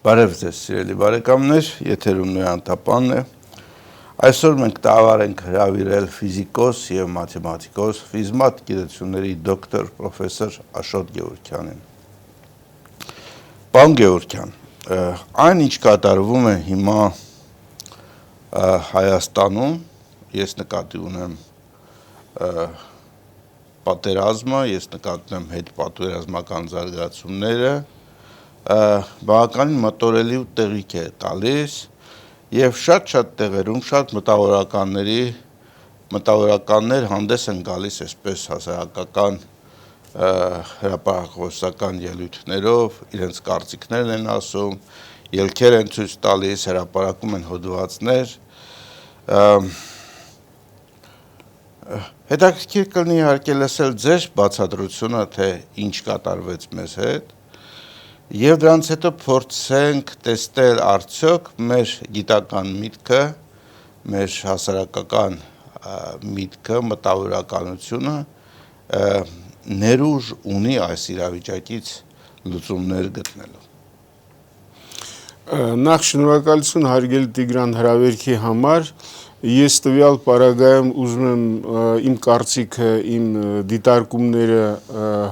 Բարև ձեզ սիրելի բարեկամներ, եթերում Նոյան Թապանն է։ Այսօր մենք տաղար ենք հրավիրել ֆիզիկոս եւ մաթեմատիկոս, ֆիզմատ գիտությունների դոկտոր պրոֆեսոր Աշոտ Գևորգյանին։ Պարոն Գևորգյան, այն ինչ կատարվում է հիմա Հայաստանում, ես նկատի ունեմ պատերազմը, ես նկատի ունեմ հետպատերազմական զարգացումները, բավականին մտորելի ու տեղիք է տալիս եւ շատ տեղերում շատ մտավորականներ հանդես են գալիս այսպես հասարակական հրապարակախոսական ելույթներով, իրենց կարծիքներն են ասում, ելքեր են ցույց տալիս, հրապարակում են հոդվածներ, հետաքրքիր կլինի իհարկե լսել ձեր բացատրությունը, թե ինչ կատարվեց մեզ հետ, եւ դրանից հետո փորձենք տեսնել արդյոք մեր գիտական միտքը, մեր հասարակական միտքը, մտավորականությունը ներուժ ունի այս իրավիճակից լուծումներ գտնելու։ Նախ շնորհակալություն հարգելի Տիգրան հրավերքի համար, ես տվյալ պարագայում ուզում եմ իմ կարծիքը, իմ դիտարկումները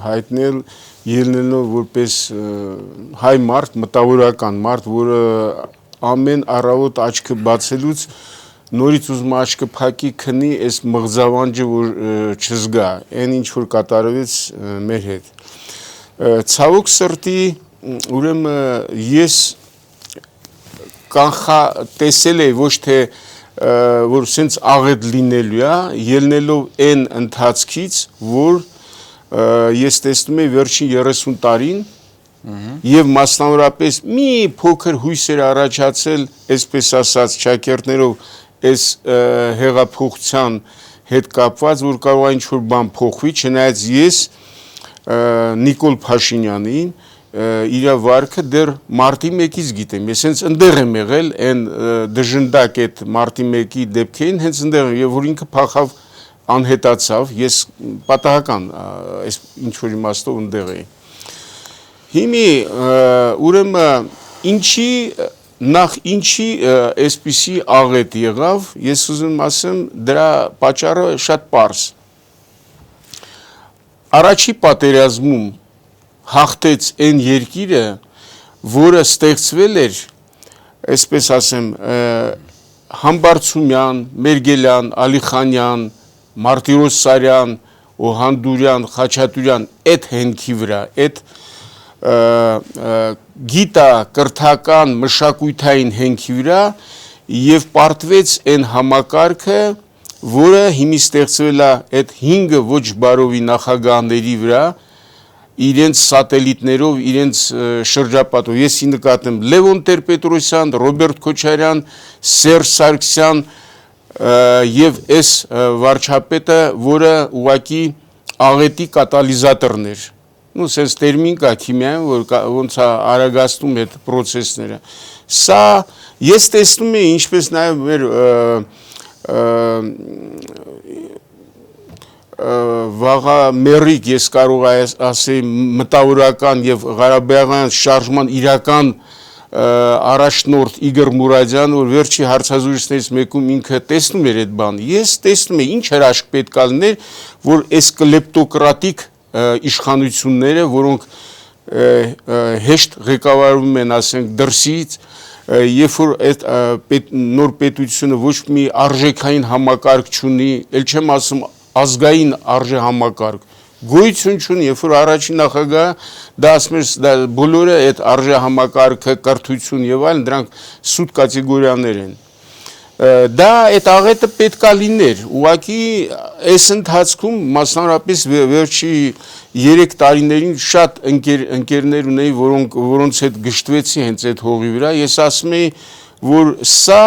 հայտնել, ելնելով որպես հայ մարդ, մտավորական մարդ, որը ամեն առավոտ աչքը բացելուց նորից ուզում աչքը փակի քնի այս մղձավանջը, որ չզգա, այն ինչ որ կատարվեց մեր հետ։ Ցավոք սրտի, ուրեմն ես տեսել եմ ոչ թե որ սենց աղետ լինելու է, ելնելով այն ընթացքից, որ ես տեսնում եմ վերջին 30 տարին եւ մասնավորապես մի փոքր հույսեր առաջացել, այսպես ասած, ճակերտներով այս հեղափոխության հետ կապված, որ կարող է ինչ-որ բան փոխվի, չնայած ես Նիկոլ Փաշինյանին իր վարքը դեռ մարտի 1-ից գիտեմ, ես հենց ընդեղ եմ եղել այն դժնդակ այդ մարտի 1-ի դեպքերին, հենց ընդեղ եմ, եւ որ ինքը փախավ անհետացավ, ես պատահական այս ինչ որ իմաստով ընդեղ էի։ Հիմի ուրեմն ինչի այսպիսի աղետ եղավ, ես ուզում ասեմ, դրա պատճառը շատ պարզ։ Առաջի պատերազմում հաղթեց այն երկիրը, որը ստեղծվել էր, այսպես ասեմ, Համբարձումյան, Մերգելյան, Ալիխանյան, Մարտիրոս Սարյան, Օհանդուրյան, Խաչատուրյան, այդ հենքի վրա, այդ գիտա կրթական մշակույթային հենքի վրա եւ պարտվեց այն համակարգը, որը հիմի ստեղծվել է այդ 5 ոչ բարովի նախագահների վրա, իրենց սատելիտներով, իրենց շրջապատով, ես նկատեմ Լևոն Տեր-Պետրոսյան, Ռոբերտ Քոչարյան, Սերժ Սարգսյան եւ այս վարչապետը, որը ուղղակի աղետի կատալիզատորն էր։ Ну, sense termin կա քիմիայում, որ ոնց է արագացնում այդ process-ները։ Սա ես տեսնում եմ, ինչպես նաեւ մեր վաղա մերիկ ես կարող ասեմ մտավորական եւ Ղարաբաղյան շարժման իրական առաջնորդ Իգոր Մուրադյան, որ վերջի հարցազրույցներից մեկում ինքը տեսնում էր այդ բանը։ Ես տեսնում եմ ինչ հրաշք պետք է լիներ, որ այս կլեպտոկրատիկ իշխանությունները, որոնք հեշտ ղեկավարվում են, ասենք, դրսից, երբ որ այդ նոր պետությունը ոչ մի արժեքային համակարգ չունի, ել չեմ ասում ազգային արժե համակարգ, գոյություն չունի, երբ որ առաջին նախագահը դա ասում էր, բոլորը այդ արժե համակարգը, կրթություն եւ այլն, դրանք սուտ կատեգորիաներ են։ Դա այդ աղետը պետք է լիներ, ուղղակի այս ընթացքում մասնավորապես վերջի 3 տարիներին շատ ընկերներ ունեի, որոնց հետ գժտվեցի հենց այդ հողի վրա, ես ասում եի, որ սա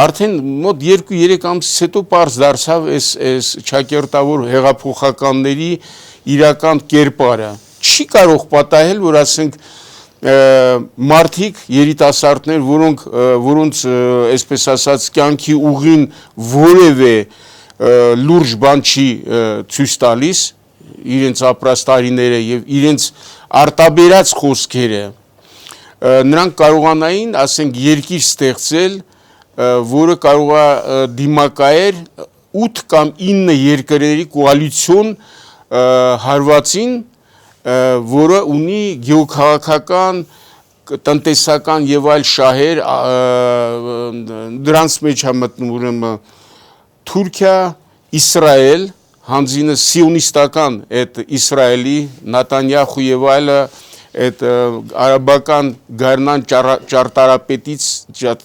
արդեն մոտ 2-3 ամսից հետո պարզ դարձավ այս ճակերտավոր հեղափոխականների իրական կերպարը։ Չի կարող պատահել, որ ասենք մարդիկ, երիտասարդներ, որոնց այսպես ասած կյանքի ուղին որևէ լուրջ բան չի ցույց տալիս, իրենց ապրած տարիները եւ իրենց արտաբերած խոսքերը նրանք կարողանային, ասենք, երկիր ստեղծել, որը կարող է դիմակայեր 8 կամ 9 երկրների կոալիցիոն հարվածին, որը ունի գեոքաղաքական, տնտեսական եւ այլ շահեր, դրանց մեջ է մտնում ուրեմն Թուրքիա, Իսրայել, հանձինը սիոնիստական այդ Իսրայելի, Նատանյախու եւ այլը այդ արաբական գարնան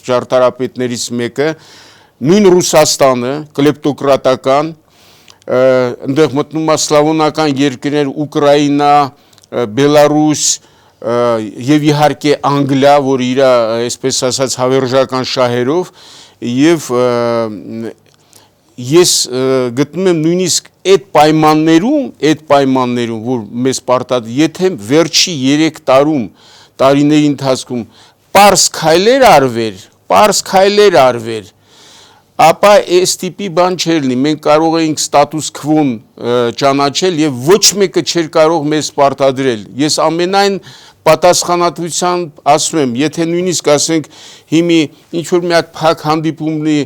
ճարտարապետներից մեկը, նույն Ռուսաստանը, կլեպտոկրատական, այնտեղ մտնում է սլավոնական երկրներ, Ուկրաինա, Բելարուս եւ իհարկե Անգլիա, որ իր այսպես ասած հավերժական շահերով եւ ես գտնում եմ նույնիսկ այդ պայմաններում, որ մեզ պարտադիր, եթե վերջի 3 տարիների ընթացքում պարզ քայլեր արվեր, ապա այս տիպի բան չէր լինի, մենք կարող էինք ստատուս քվոն ճանաչել եւ ոչ մեկը չէր կարող մեզ պարտադրել։ Ես ամենայն պատասխանատվությամբ ասում եմ, եթե նույնիսկ ասենք հիմի ինչ որ մի հատ փակ հանդիպում լինի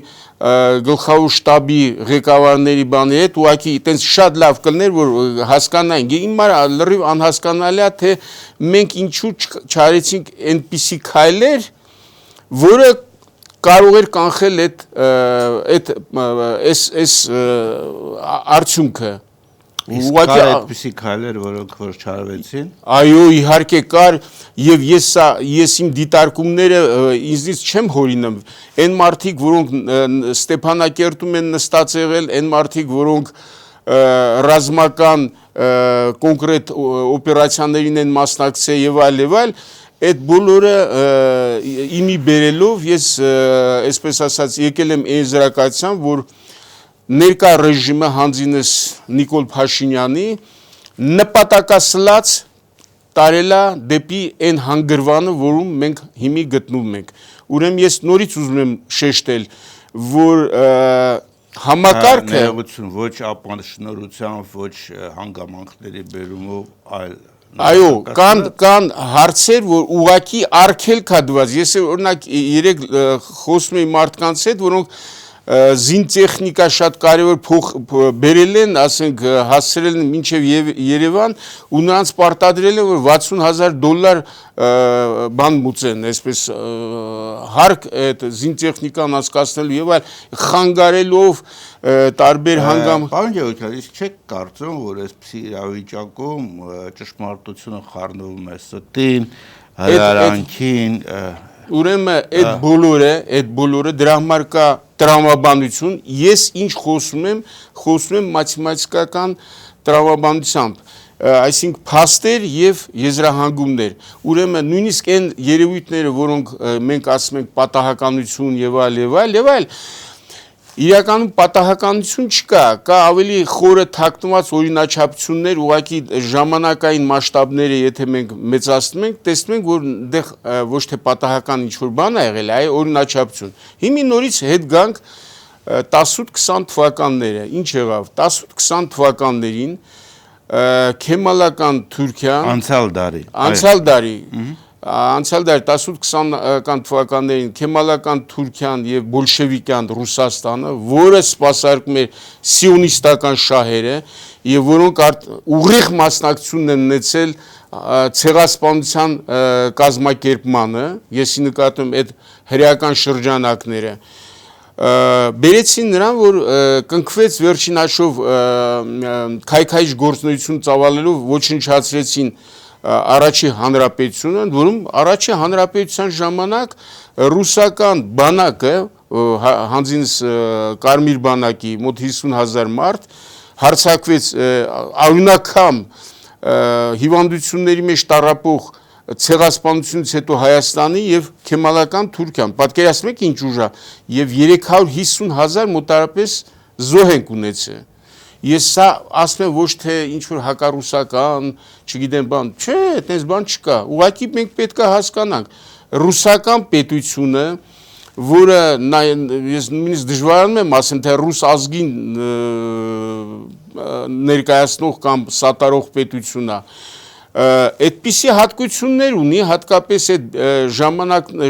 գլխավոր շտաբի ղեկավարների բանի հետ, ուղղակի այտենց շատ լավ կլներ, որ հասկանային։ Իմ լրիվ անհասկանալի է, թե մենք ինչու չարեցինք այնպիսի քայլեր, որը կարող էր կանխել այս արդյունքը։ Իսկ կար այդպիսի քայլեր, որոնք որ չարվեցին։ Այո, իհարկե կար, եւ ես իմ դիտարկումները ինձնից չեմ հորինում։ Այն մարդիկ, որոնք Ստեփանակերտում են նստած եղել, այն մարդիկ, որոնք ռազմական կոնկրետ օպերացիաներին են մասնակցել եւ այլ, այդ բոլորը իմի բերելով ես այսպես ասած եկել եմ այն զրակացության, որ ներկա ռեժիմը հանձինս Նիկոլ Փաշինյանի նպատակասլաց տարելա դեպի այն հանգրվանը, որում մենք հիմի գտնվում ենք։ Ուրեմն ես նորից ուզում եմ շեշտել, որ համակարգը ներողություն, ոչ ապանշնորհությամբ, ոչ հանգամանքների բերումով, այլ այո, կան հարցեր, որ ուղղակի արգելք է դված։ Ես օրինակ երեք խոսում եմ մարդկանց հետ, որոնք զինտեխնիկա շատ կարևոր բերել են, ասենք հասցրել են մինչև Երևան ու նրանց պարտադրել են, որ $60,000 բան մուծեն, այսպես հարկ այդ զինտեխնիկան անցկացնելու եւ այլ խանգարելով տարբեր հանգամ։ Պարոն Գևորգյան, իսկ չեք կարծում, որ այսպիսի իրավիճակում ճշմարտությունը խառնվում է ստին, հրարանքին, ուրեմն այդ բոլորը դրա համար կա տրամաբանություն, ես ինչ խոսում եմ մաթեմատիկական տրամաբանությամբ, այսինքն փաստեր եւ եզրահանգումներ։ Ուրեմն նույնիսկ այն երևույթները, որոնք մենք ասում ենք պատահականություն եւ այլ, իրականում պատահականություն չկա, կա ավելի խորը թաքնված օրինաչափություններ, ուղղակի ժամանակային մասշտաբները, եթե մենք մեծացնում ենք, տեսնում ենք, որ այնտեղ ոչ թե պատահական ինչ-որ բան է եղել, այլ օրինաչափություն։ Հիմա նորից հետ գանք 18-20 թվականները, ինչ եղավ 18-20 թվականներին Քեմալական Թուրքիան անցյալ դարի 18-20 թվականներին Քեմալական Թուրքիան եւ բոլշևիկյան Ռուսաստանը, որը սպասարկում էր սիոնիստական շահերը եւ որոնք ուղիղ մասնակցություն են ունեցել ցեղասպանության կազմակերպմանը, եսի նկատում այդ հրեական շրջանակները, բերեցին նրան, որ կնքվեց վերջին հաշվով քայքայիչ գործունեություն ծավալելով ոչնչացրեցին առաջի հանրապետությունը, որում առաջի հանրապետության ժամանակ ռուսական բանակը, հանձինս կարմիր բանակի մոտ 50,000 մարդ հարձակվեց արյունակամ հիվանդությունների մեջ տառապող ցեղասպանությունից հետո Հայաստանի եւ Քեմալական Թուրքիան, պատկերացնում եք ինչ ուժ է, եւ 350,000 մոտարապես զոհ են ունեցել։ Ես սա ասում եմ ոչ թե ինչ որ հակառուսական, չգիտեմ բան, չէ, այդպես բան չկա։ Ուղղակի մենք պետք է հասկանանք, ռուսական պետությունը, որը ես նույնիսկ դժվարանում եմ ասեմ, թե ռուս ազգին ներկայացնող կամ սատարող պետություն է, այդպիսի հատկություններ ունի, հատկապես այդ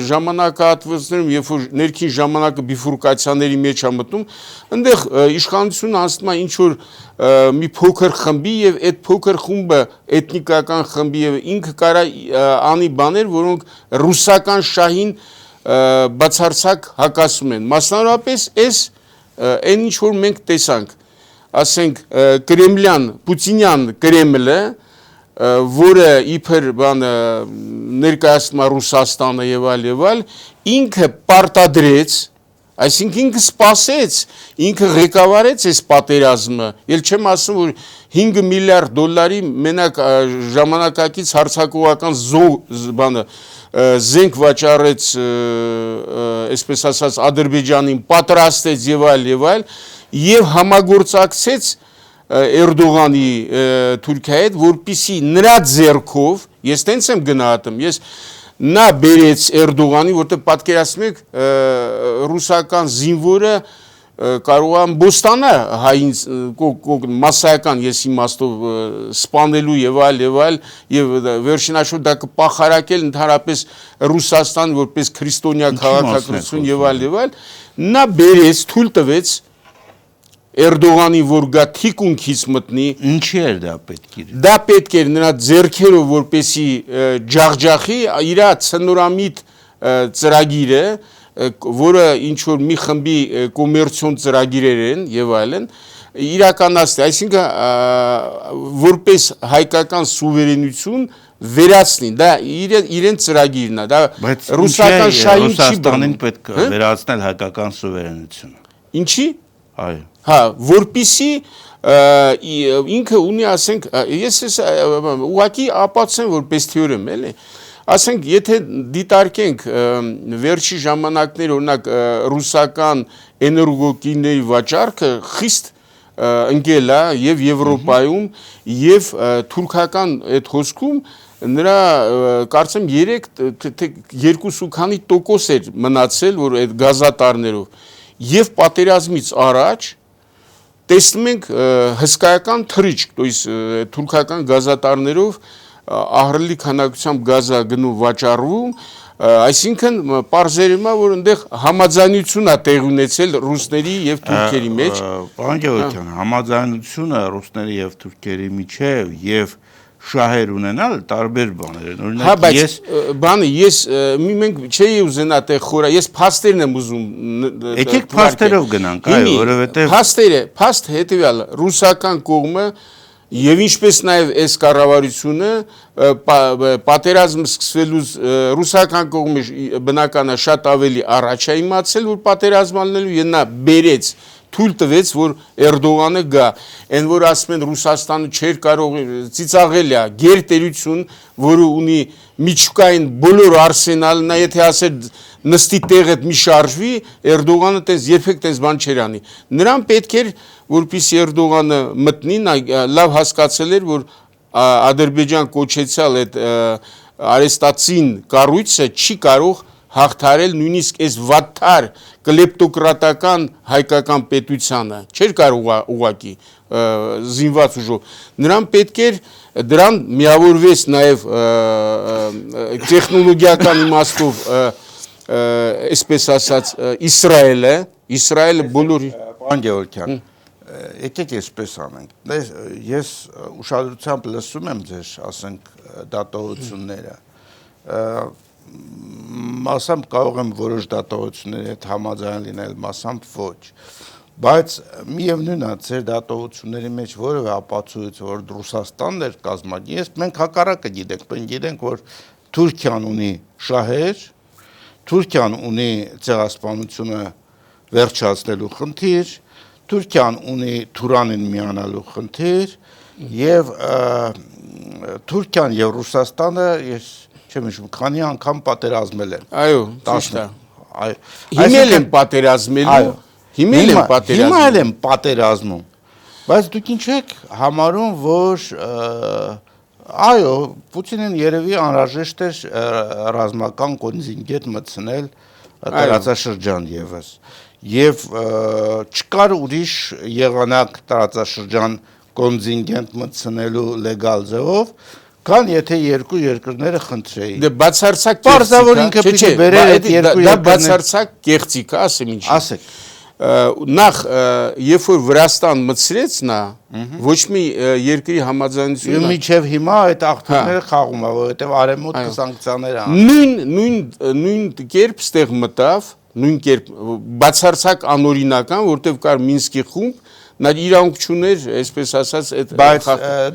ժամանակահատվածներում, երբ որ ներքին ժամանակը բիֆուրկացիաների մեջ է մտնում, այնտեղ իշխանությունը անցնում է ինչ որ մի փոքր խմբի եւ այդ փոքր խումբը էթնիկական խմբի եւ ինքը կարա անի բաներ, որոնք ռուսական շահին բացարձակ հակասում են։ Մասնավորապես այն ինչ որ մենք տեսանք, ասենք կրեմլյան, պուտինյան Կրեմլը, որը իբր բանը ներկայացնում է Ռուսաստանը եւ այլ, ինքը պարտադրեց, այսինքն ինքը սպասեց, ինքը ղեկավարեց այս պատերազմը, ել չեմ ասում, որ 5 միլիարդ դոլարի մենակ ժամանակակից հարձակողական զենք վաճառեց, այսպես ասած, Ադրբեջանին պատրաստեց եւ այլ, եւ համագործակցեց Էրդողանի Թուրքիայի հետ, որպիսի նրա ձեռքով, ես տենց եմ գնահատում, ես նա բերեց Էրդողանի, որտեղ պատկերացնում եք ռուսական զինվորը կարող է բոստանա հային մասսայական ես իմաստով սպանելու եւ այլ եւ վերջին հաշվով դա կպախարակել ընդհանրապես Ռուսաստան որպես քրիստոնյա քաղաքականություն եւ այլ նա բերեց թույլ տվեց Էրդողանի որ գա թիկունքից մտնի Ինչի էր դա պետք էր։ Դա պետք էր նրա ձեռքերով որպեսի ջախջախի իր ցնորամիտ ծրագիրը որը ինչ որ մի խմբի կոմերցիոն ծրագիրեր են եւ այլն իրականացնի, այսինքն որպես հայկական սուվերենություն վերացնի, դա իրեն ծրագիրն է, դա ռուսական շահին չի Ռուսաստանին պետք է վերացնել հայկական սուվերենությունը։ Ինչի։ Այո։ Հա, որպիսի ինքը ունի, ասենք, ես ուղղակի ապացուցեմ որպես թեորեմ, էլի։ Ասենք, եթե դիտարկենք վերջի ժամանակներ, օրինակ ռուսական էներգոգինների վաճառքը խիստ ընկել է եւ Եվրոպայում եւ թուրքական այդ հոսքում նրա կարծեմ 3-2% էր մնացել, որ այդ գազատարներով եւ պատերազմից առաջ տեսնում ենք հսկայական թռիչք, то есть թուրքական գազատարներով ահռելի քանակությամբ գազ է գնում վաճառվում, այսինքն պարզերում է որ այնտեղ համաձայնություն է տեղի ունեցել ռուսների եւ թուրքերի մեջ։ Պարոն Գևորգյան, համաձայնությունը ռուսների եւ թուրքերի միջև եւ շահեր ունենալ տարբեր բաներ են։ Օրինակ ես բանը ես մենք չէի ուզենա տեղ խորա, ես փաստերն եմ ուզում։ Եկեք փաստերով գնանք, այո, որովհետեւ փաստ հետեւյալը ռուսական կողմը եւ ինչպես նաեւ այս կառավարությունը պատերազմ սկսվելուց ռուսական կողմը բնական է շատ ավելի առաջ է իմացել որ պատերազմ ալնելու եւ նա բերեց թույլ տվեց որ Էրդողանը գա այն որ ասում են Ռուսաստանը չէր կարող ծիծաղել է գերտերություն որը ունի միջուկային բոլոր արսենալը նա եթե ասեր նստի տեղը մի շարժվի Էրդողանը տես երբեք տես բան չէր անի նրան պետք էր որպեսզի Էրդողանը մտնի նա լավ հասկացել էր որ Ադրբեջան կոչեցյալ այդ արեստացին կառույցը չի կարող հաղթարել նույնիսկ այս վատթար կլեպտոկրատական հայկական պետությանը չէր կարող ուղակի զինված ուժով նրան պետք էր դրան միավորվեց նաև տեխնոլոգիական իմաստով այսպես ասած Իսրայելը բոլորի Պարոն Գևորգյան եկեք այսպես անենք ես ուշադրությամբ լսում եմ ձեր ասենք դատողությունները մասամբ կարող եմ որոշ դատողությունների հետ համաձայն լինել, մասամբ ոչ, բայց միևնույն է ձեր դատողությունների մեջ որևէ ապացույց, որ Ռուսաստանն էր կազմակերպել, մենք հակառակը գիտենք, մենք գիտենք, որ Թուրքիան ունի շահեր, Թուրքիան ունի ցեղասպանությունը վերջացնելու խնդիր, Թուրքիան ունի Թուրանին միանալու խնդիր, եւ Թուրքիան եւ Ռուսաստանը ես չեմ հիշում, քանի անգամ պատերազմել են։ Այո, ճիշտ է։ Այո։ Հիմել են պատերազմելու, հիմել են պատերազմում։ Բայց դուք ինչ եք համարում, որ այո, Պուտինին երևի անհրաժեշտ էր ռազմական կոնտինգենտ մտցնել տարածաշրջան եւս։ Եվ չկար ուրիշ եղանակ տարածաշրջան կոնտինգենտ մտցնելու լեգալ ձևով, Կան եթե երկու երկրները խնդրեին։ Դե բացարձակ Պարզավոր ինքը պիտի բերեր այդ երկու դա երկրներ։ բացարձակ կեղծիք է, ասեմ ինչ։ Ասեք։ Նախ երբ որ Վրաստան մտցրեց նա ոչ մի երկրի համաձայնություն Մինչև հիմա այդ աղբյուրները խաղում է, որովհետև արևմուտքը սանկցիաներ ան։ նույն կերպ ստեղ մտավ, նույն կերպ բացարձակ անօրինական, որտեղ կար Մինսկի խումբ, նա իրանք չուներ, այսպես ասած, այդ Բայց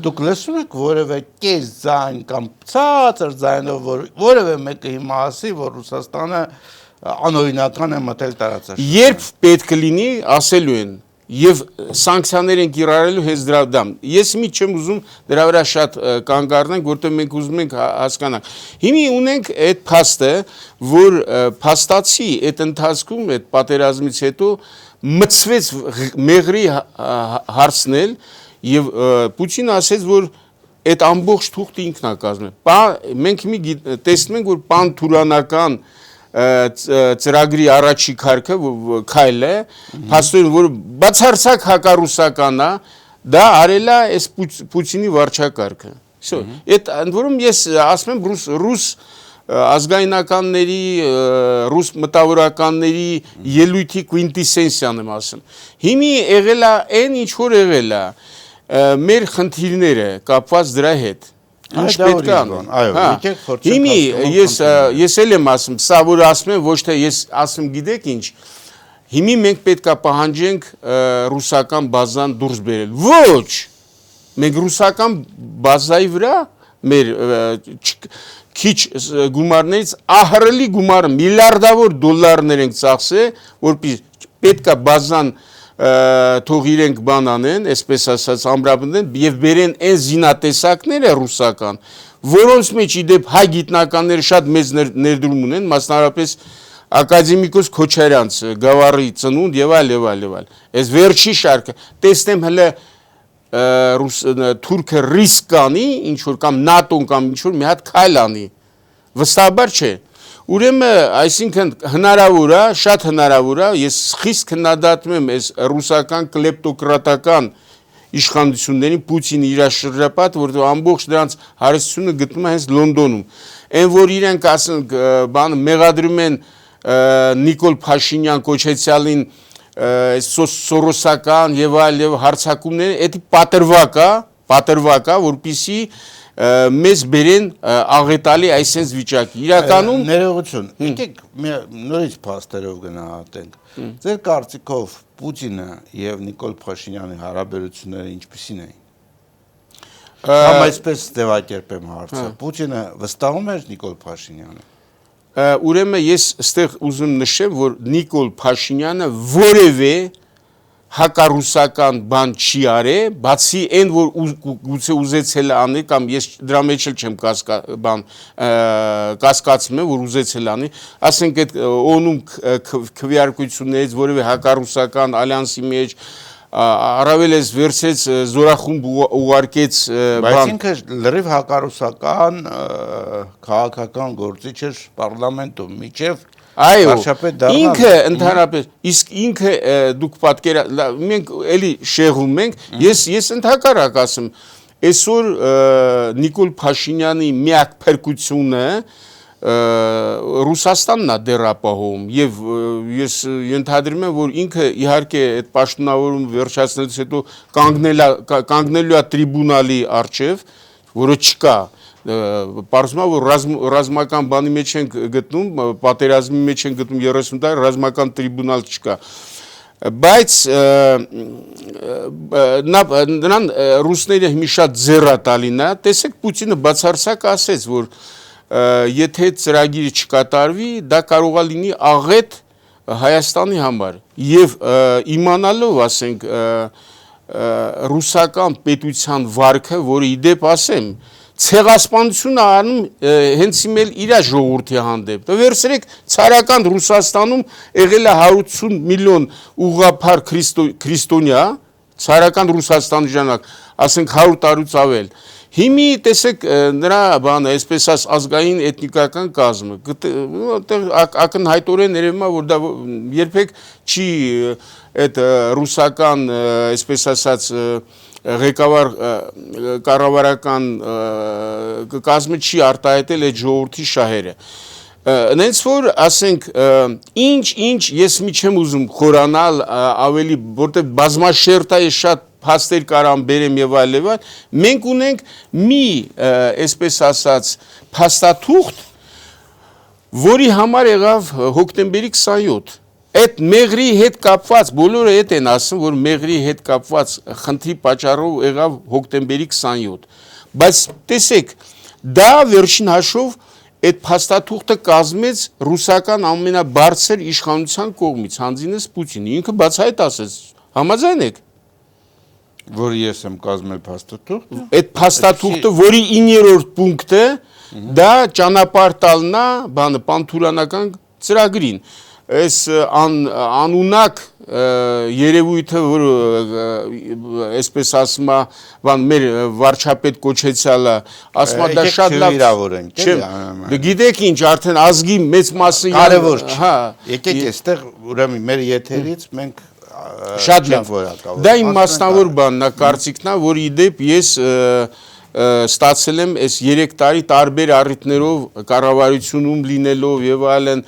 դուք լսում եք որևէ կես ձայն կամ ցածր ձայնով որևէ մեկը հիմա ասի, որ Ռուսաստանը անօրինական է մտել տարածաշրջան։ Երբ պետք լինի, ասելու են եւ սանկցիաներ են կիրառելու հենց դրա դամ։ Ես մի չեմ ուզում դրա վրա շատ կանգ առնենք, որտեղ մենք ուզում ենք հասկանանք։ Հիմա ունենք այդ փաստը, որ փաստացի այդ ընթացքում, այդ պատերազմից հետո մցվեց մեղրի հարցնել եւ Պուտինը ասեց, որ այդ ամբողջ թուղթը ինքն է կազմել։ Մենք հիմա տեսնում ենք, որ պանթուրանական ծրագրի առաջի քայլը, փաստորեն որ բացարձակ հակառուսական է, դա արել է այս Պուտինի վարչակարգը։ Всё, այդ ընդ որում ես ասում եմ ռուս ազգայնականների, ռուս մտավորականների ելույթի կվինտեսենսիան եմ ասում։ Հիմի եղել է այն ինչ որ եղել է, մեր խնդիրները կապված դրա հետ։ Ինչ պետք է անեն։ Այո, եկեք փորձենք։ Հիմի ես էլ եմ ասում, սա որ ասում եմ, ոչ թե ես ասում գիտեք ինչ, հիմի մենք պետք է պահանջենք ռուսական բազան դուրս բերել։ Ոչ։ Մենք ռուսական բազայի վրա մեր քիչ գումարներից ահռելի գումար միլիարդավոր դոլարներ ենք ծախսել, որպեսզի պետք է բազան թող իրենք բան անեն, այսպես ասած ամրապնդեն եւ բերեն այն զինատեսակները ռուսական, որոնց մեջ իդեպ հայ գիտնականները շատ մեծ ներդրում ունեն, մասնավորապես ակադեմիկոս Քոչարյանց, Գավառի ծնունդ եւ այլ։ Այս վերջի շարքը տեսնեմ հələ թուրքը ռիսկ անի, ինչ որ կամ ՆԱՏՕ-ն կամ ինչ որ մի հատ քայլ անի։ Վստահաբար չէ։ Ուրեմն, այսինքն հնարավոր է, շատ հնարավոր է, ես խիստ քննադատում եմ այս ռուսական կլեպտոկրատական իշխանություններին, Պուտինի իր շրջապատը, որտեղ ամբողջ դրանց հարստությունը գտնում է հենց Լոնդոնում։ Այն որ իրենք ասեն, բան մեղադրում են Նիկոլ Փաշինյան կոչեցյալին սորոսական եւ այլ եւ հարցակումներ, դա պատրվակ է, որպեսզի մեզ բերեն աղետալի այսպես վիճակի։ Իրականում ներողություն։ Եկեք նորից փաստերով գնահատենք։ Ձեր կարծիքով Պուտինը եւ Նիկոլ Փաշինյանի հարաբերությունները ինչպիսին էին։ Կամ այսպես ձևակերպեմ հարցը։ Պուտինը վստահում էր Նիկոլ Փաշինյանը։ Ուրեմն ես այստեղ ուզում նշեմ, որ Նիկոլ Փաշինյանը որևէ հակառուսական բան չի արել, բացի այն որ գուցե ուզեցել անի կամ ես դրա մեջ էլ չեմ կասկածում եմ որ ուզեցել անի, ասենք այդ օնում քվեարկություններից որևէ հակառուսական ալյանսի մեջ առավել էս վերցեց զորախումբ ուղարկեց բայց ինքը լրիվ հակառուսական քաղաքական գործիչ էր պարլամենտում միջև Այո, ինքը ընդհանրապես, իսկ ինքը դուք մենք էլի շեղում ենք, ես ընդհակառակ ասում, այսօր Նիկոլ Փաշինյանի միակ փրկությունը Ռուսաստանն է դեռ ապահովում եւ ես ենթադրում եմ, որ ինքը իհարկե այդ պաշտոնավորումը վերջացնելուց հետո կանգնելու է տրիբունալի առջև, որը չկա Պարզվում է, որ ռազմական բանի մեջ ենք գտնում, պատերազմի մեջ ենք գտնում 30 տարի, ռազմական տրիբունալ չկա։ Բայց նրան ռուսները հիմա շատ ձեռատալին է, տեսեք Պուտինը բացարձակ ասեց, որ եթե ծրագիրը չկատարվի, դա կարող է լինի աղետ Հայաստանի համար եւ իմանալով, ասենք, ռուսական պետության վարքը, որը իդեպ ասեմ, ցեղասպանությունը անում հենց իմել իր ժողովրդի հանդեպ։ Վերցրեք ցարական Ռուսաստանում եղել է 180 միլիոն ուղղափառ քրիստոնյա, ցարական Ռուսաստանի ժամանակ, ասենք 100 տարուց ավել։ Հիմի տեսեք նրա բանը, այսպես ազգային էթնիկական կազմը, ակնհայտորեն երևում է, որ դա երբեք չի այդ ռուսական, այսպես ասած ղեկավար կառավարական կազմը չի արտահայտել այդ ժողովրդի շահերը։ Նենց որ ասենք ինչ ես մի չեմ ուզում խորանալ ավելի, որտեղ բազմաշերտ է շատ փաստեր կարամ բերեմ եւ այլ, մենք ունենք մի, այսպես ասած, փաստաթուղթ, որի համար եղավ հոկտեմբերի 27։ Այդ մեղրի հետ կապված, բոլորը այդ են ասում, որ մեղրի հետ կապված խնդրի պատճառով եղավ հոկտեմբերի 27։ Բայց տեսեք, դա վերջին հաշվով այդ փաստաթուղթը կազմեց ռուսական ամենաբարձր իշխանության կողմից, հանձինս Պուտինը, ինքը բացահայտ ասեց, համաձայն եք։ Որ ես եմ կազմել փաստաթուղթը։ Այդ փաստաթուղթը, որի 9-րդ պունկտը դա ճանապարհ տալն է, բանը պանթուրանական ծրագրին։ Այս անունակ երևույթը, որ այսպես ասում է, բան մեր վարչապետ կոչեցյալը, ասում է դա շատ լավ չէ։ Գիտեք ինչ, արդեն ազգի մեծ մասը կարևոր չէ։ Եկեք այստեղ ուրեմն մեր եթերից մենք շատ լավ։ Դա իմ մասնավոր բանն է, կարծիքն է, որ իդեպ ես ստացել եմ այս 3 տարի տարբեր առիթներով կառավարությունում լինելով եւ այլն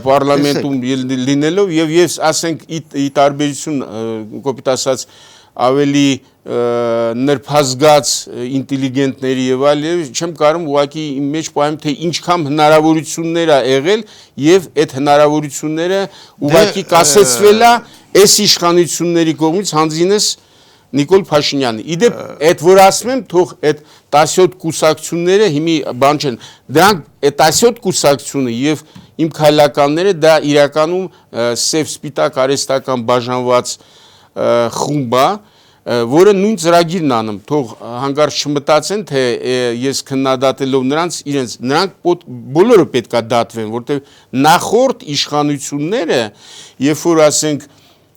պարլամենտում լինելով եւ ես ասենք ի տարբերություն կոպիտ ասած ավելի նրբազգաց ինտելիգենտների եւ այլն չեմ կարող ուղղակի իմ մեջ պայեմ թե ինչքան հնարավորություններ ա եղել եւ այդ հնարավորությունները ուղղակի կասեցվել է այս իշխանությունների կողմից հանձինս Նիկոլ Փաշինյանը։ Իդեպ այդ որ ասում եմ, թող այդ 17 կուսակցությունները հիմի բան չեն։ Դրանք այդ 17 կուսակցությունը եւ իմ քայլականները դա իրականում սև սպիտակ արհեստական բաժանված խումբ է, որը նույն ծրագիրն անում, թող հանկարծ չմտածեն, թե ես քննադատելով նրանք բոլորը պետքա դատվեն, որտեղ նախորդ իշխանությունները, երբ որ ասենք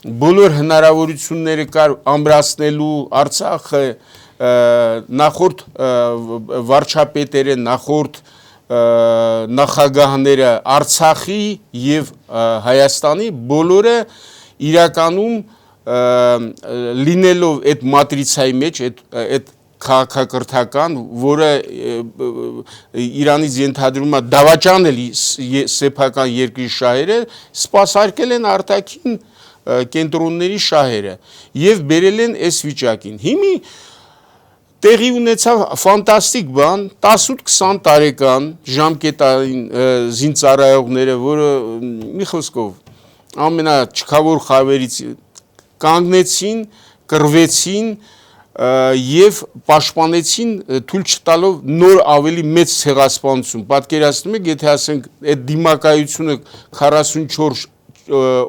բոլոր հնարավորությունները կար ամրացնելու Արցախը նախորդ վարչապետերը, նախորդ նախագահները Արցախի եւ Հայաստանի բոլորը իրականում լինելով այդ մատրիցայի մեջ, այդ քաղաքակրթական, որը Իրանից ենթադրում է դավաճանել սեփական երկրի շահերը, սպասարկել են արտաքին կենտրոնների շահերը եւ բերել են այս վիճակին։ Հիմի տեղի ունեցավ ֆանտաստիկ բան, 18-20 տարեկան ժամկետային զինծառայողները, որը մի խոսքով ամենաչքավոր խավերից կանգնեցին, կռվեցին եւ պաշտպանեցին թույլ չտալով նոր ավելի մեծ ցեղասպանություն։ Պատկերացնում եք, եթե ասենք այդ դիմակայությունը 44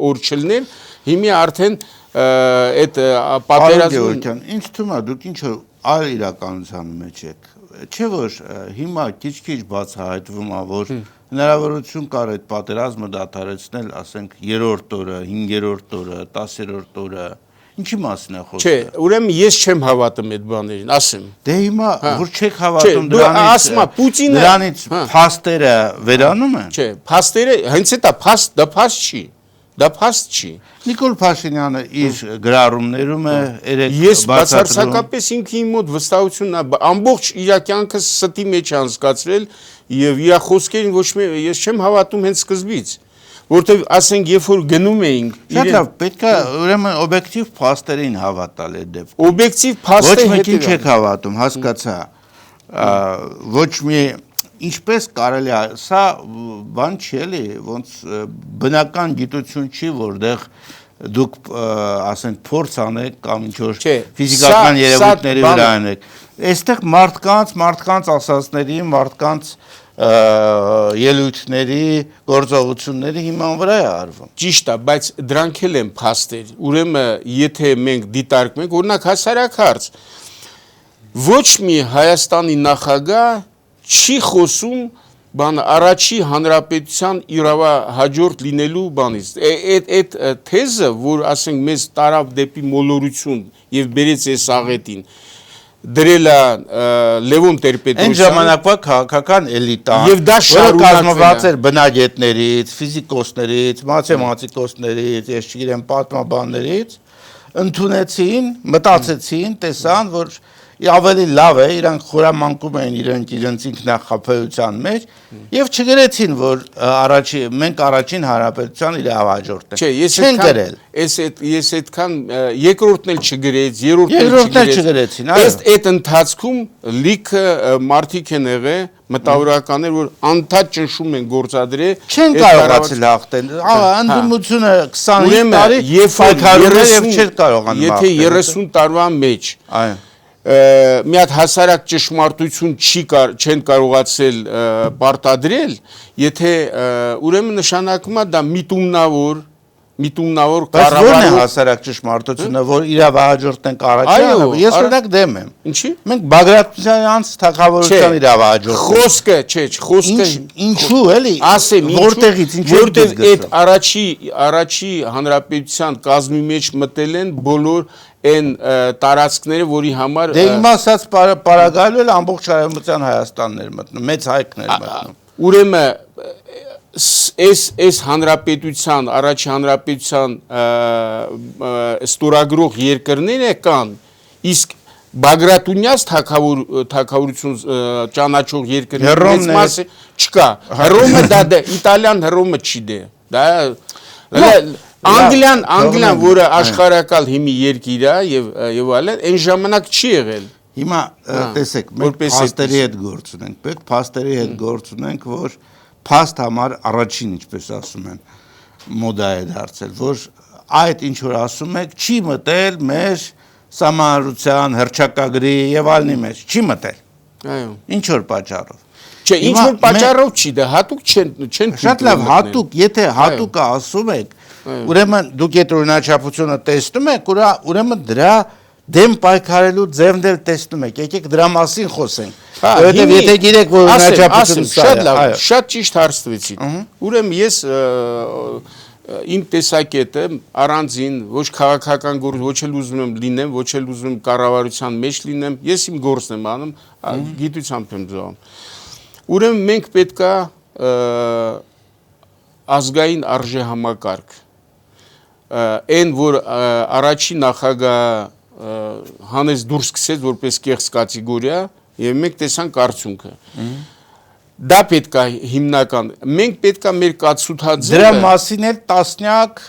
օր չլներ, հիմի արդեն այդ պատերազմը ինչ թվում է դուք ինչ որ այլ իրականության մեջ եք չէ որ հիմա քիչ բացահայտվում է որ հնարավորություն կար այդ պատերազմը դադարեցնել ասենք 3-րդ օրը 5-րդ օրը 10-րդ օրը ինչի մասին է խոսքը չէ ուրեմն ես չեմ հավատում այդ բաներին ասեմ դե հիմա որ չեք հավատում դրանից փաստերը վերանում են չէ փաստերը հենց էտա փաստ դա փաստ չի Դա փաստ չի։ Նիկոլ Փաշինյանը իր գրառումներում է երեք Ես բացարձակապես ինքը իմ մոտ վստահությունն է, ամբողջ իր կյանքը ստի մեջ անցկացրել եւ իր խոսքերին ոչ մի ես չեմ հավատում հենց սկզբից, որտեւ ասենք երբ որ գնում էինք Շատ լավ, պետք է ուրեմն օբյեկտիվ փաստերին հավատալ այդ դեպքում։ Օբյեկտիվ փաստը Ոչ մեկին չեք հավատում, հասկացա։ Ոչ մի Ինչպես կարելի է, սա բան չի էլի, ոնց բնական գիտություն չի, որտեղ դուք ասենք փորձ անեք կամ ինչ որ ֆիզիկական երևույթների վրա անեք։ Այստեղ մարդկանց ասածների, մարդկանց ելույթների, գործողությունների հիման վրա է արվում։ Ճիշտ է, բայց դրանք էլ են փաստեր։ Ուրեմն եթե մենք դիտարկում ենք, օրինակ հասարակ հարց, ոչ մի Հայաստանի նախագահ չի խոսում բան առաջի հանրապետության իրավահաջորդ լինելու բանից այդ թեզը որ ասենք մեզ տարավ դեպի մոլորություն եւ բերեց այս աղետին դրել է Լևոն Տեր-Պետրոսյանը այն ժամանակվա քաղաքական էլիտան եւ դա կազմված էր բնագետներից, ֆիզիկոսներից, մաթեմատիկոսներից, ես չգիտեմ պատմաբաններից ընդունեցին, մտածեցին, տեսան, որ ավելի լավ է, իրանք խորամանկում էին իրենց ինքնախապեյության մեջ եւ չգրեցին, որ մենք առաջին հանրապետության իրավահաջորդն ենք։ Չեն գրել։ Ես այդքան երկրորդն էլ չգրեց, երրորդն էլ չգրեցին, այո։ Այդ ընթացքում լիքը մարդիկ են եղել, մտավորականներ, որ անդադ ճնշում են գործադրել, չեն կարողացել հաղթել։ Անդմությունը 25 տարի պայքարել եւ չէր կարողանում հաղթել։ Եթե 30 տարվա մեջ, այո, մի հատ հասարակ ճշմարտություն չեն կարողացել պարտադրել, եթե ուրեմն նշանակում է դա միտումնավոր կառավարող։ Բայց ո՞րն է հասարակ ճշմարտությունը, որ իրավահաջորդն ենք առաջանում, ես օրինակ դեմ եմ։ Ինչի՞։ Մենք Բագրատյանց թագավորության իրավահաջորդն ենք։ Խոսքը, ինչու էլի։ Ասեմ, որտեղից ինչու որտեղ այդ առաջի հանրապետության կազմի մեջ մտել են բոլոր այն տարածքները, որի համար դե իմ ասած պարագայլու էլ ամբողջ արևմտյան Հայաստանն էր մտնում, մեծ հայքն էր մտնում։ Ուրեմն այս հանրապետության, առաջի հանրապետության ստորագրող երկրները կան, իսկ Բագրատունյաց թագավորություն ճանաչող երկրների մեծ մասը չկա։ Հռոմը դա Իտալիան Հռոմը չի դա։ Անգլիան, որը աշխարհակալ հիմի երկիր է եւ այլն, այն ժամանակ չի եղել։ Հիմա տեսեք, մենք փաստերի հետ գործ ունենք, պետք փաստերի հետ գործ ունենք, որ փաստ համար առաջին, ինչպես ասում են, մոդա է դարձել, որ այդ ինչ որ ասում եք, չի մտել մեր սահմանադրության, հռչակագրի եւ այլնի մեջ, չի մտել։ Այո։ Ինչ որ պատճառով։ Չէ, ինչ որ պատճառով չի, դա հատուկ չեն։ Շատ լավ, հատուկ, եթե հատուկը ասում եք, ուրեմն դուք այդ օրինաչափությունը տեսնում եք, ուրեմն դրա դեմ պայքարելու ձևն էլ տեսնում եք, եկեք դրա մասին խոսենք, որովհետև եթե գիտեք, որ օրինաչափությունը սա է, շատ ճիշտ հարցրեցիք։ Ուրեմն ես իմ տեսակետը առանձին ոչ քաղաքական գործ, ոչ էլ ուզում եմ լինեմ, ոչ էլ ուզում եմ կառավարության մեջ լինեմ, ես իմ գործն եմ անում, գիտությամբ եմ զբաղվում։ Ուրեմն մենք պետք է ազգային արժեհամակարգ, այն որ առաջի նախագահ հանեց դուրս սկսեց որպես կեղծ կատեգորիա եւ մենք տեսանք արդյունքը։ Դա պետք է հիմնական։ Մենք պետք է մեր կացութաձևը դրա մասին էլ տասնյակ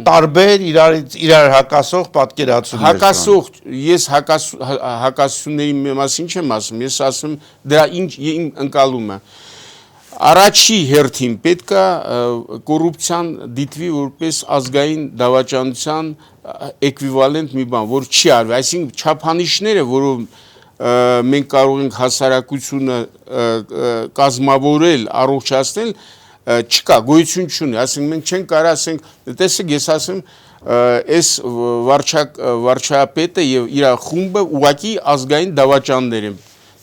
տարբեր իրար հակասող պատկերացումներ հակասող, ես հակասությունների մասին չեմ ասում, ես ասում դրա ինչ իմ ընկալումը։ Առաջի հերթին պետք է կոռուպցիան դիտվի որպես ազգային դավաճանության էկվիվալենտ մի բան, որ չի արվի, այսինքն չափանիշները, որով մենք կարող ենք հասարակությունը կազմավորել, առողջացնել, չկա, գոյություն չունի, ասենք մենք չենք կարող ասենք, տեսեք, ես ասեմ, այս վարչապետը եւ իր խումբը ուղղակի ազգային դավաճաններ են։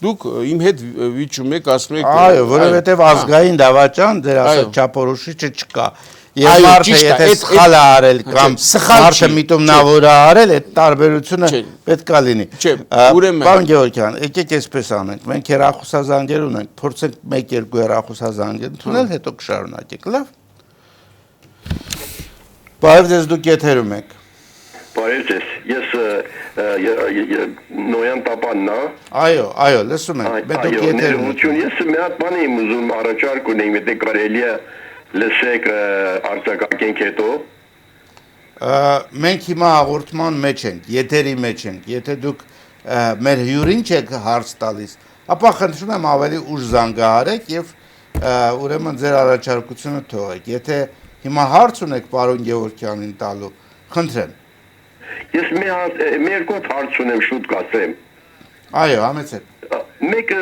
Դուք իմ հետ վիճում եք, ասում եք, այո, որովհետեւ ազգային դավաճան դեր ասած չափորոշիչը չկա։ Եվ մարդը եթե սխալ է արել կամ մարդը միտումնավոր է արել, այդ տարբերությունը պետք է լինի։ Պարոն Գևորգյան, եկեք այսպես անենք, մենք հեռախոսազանգեր ունենք, փորձենք 1-2 հեռախոսազանգեր ընդունել, հետո կշարունակենք, լավ։ Բարև ձեզ, դուք եթերում եք։ Բարև ձեզ, ես Նոյան Տապանն եմ։ Այո, լսում եմ, դուք եթերում եք։ Ես մի հատ բան եմ ուզում առաջարկ ունեմ, եթե կարելի է լսեք արձակագենք հետո։ Մենք հիմա հաղորդման մեջ ենք, եթերի մեջ ենք, եթե դուք մեր հյուրին չեք հարց տալիս, ապա խնդրում եմ ավելի ուշ զանգահարեք եւ ուրեմն ձեր առաջարկությունը թողեք։ Եթե հիմա հարց ունեք պարոն Գևորգյանին տալու, խնդրեմ։ Ես մի երկու հարց ունեմ, շուտ կասեմ։ Այո, համեցեք։ Մեկը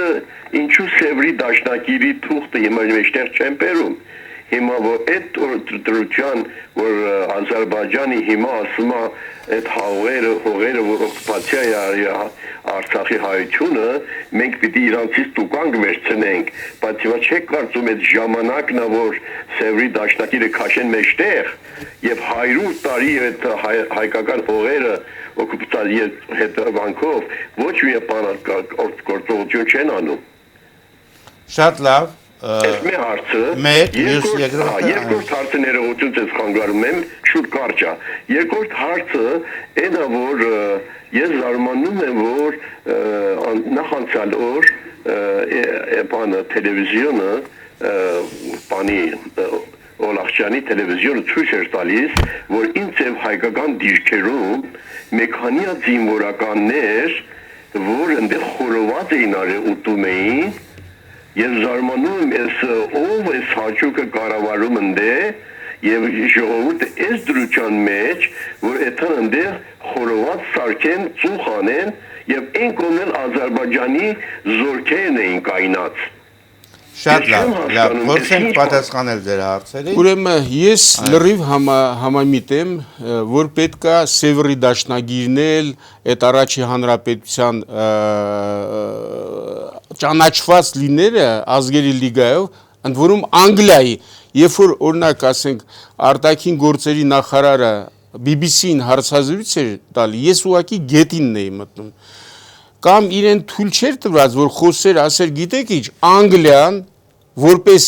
ինչու Սևրի դաշնակիրի թուղթը հիմա մեջտեղ չեն բերում։ Հիմա որ այդ դրության, որ Ադրբեջանի հիմա ասում է այդ հողերը, որ օկուպացիա է Արցախի հայությունը, մենք պիտի իրանցից տուկան վերցնենք, բայց հիմա չեք կարծում այդ ժամանակն է, որ Սևրի դաշնակիրը քաշեն մեջտեղ եւ 100 տարի այդ հայկական հողերը օկուպացիայի հետևանքով ոչ մի բան գործողություն չեն անում։ Շատ լավ, Այս մի հարցը երկրորդ հարցը ներողություն ձեզ խանգարում եմ շուտ կարճ է երկրորդ հարցը այն է որ ես զարմանում եմ որ նախանցյալ օր բանը տելևիզիոնը բանի Օլախչյանի տելևիզիոնը ցույց էր տալիս որ ինձ եւ հայկական դիրքերում մեխանիա զինվորականներ որ այնտեղ խորոված էին արել ուտում էին եւ զարմանում եմ ես ով է հաճուկը կառավարում ընդե եւ ժողովուրդը այս դրության մեջ որ այդտեղ այնտեղ խորոված սարքեն ծուխ անեն եւ այն կողմն Ադրբեջանի զորքերն էին կայնած Շատ լավ, փորձենք պատասխանել ձեր հարցերին։ Ուրեմն ես լրիվ համամիտ եմ, որ պետքա Սևերի դաշնագիրնել այդ առաջի հանրապետության ճանաչված լիները ազգերի լիգայով, ընդ որում Անգլիայի, երբ որ օրինակ ասենք արտաքին գործերի նախարարը BBC-ին հարցազրույց էր տալի, ես ուղղակի գետինն էի մտնում։ Կամ իրեն թույլ չէր տված, որ խոսեր, ասեր, գիտեք ինչ, Անգլիան որպես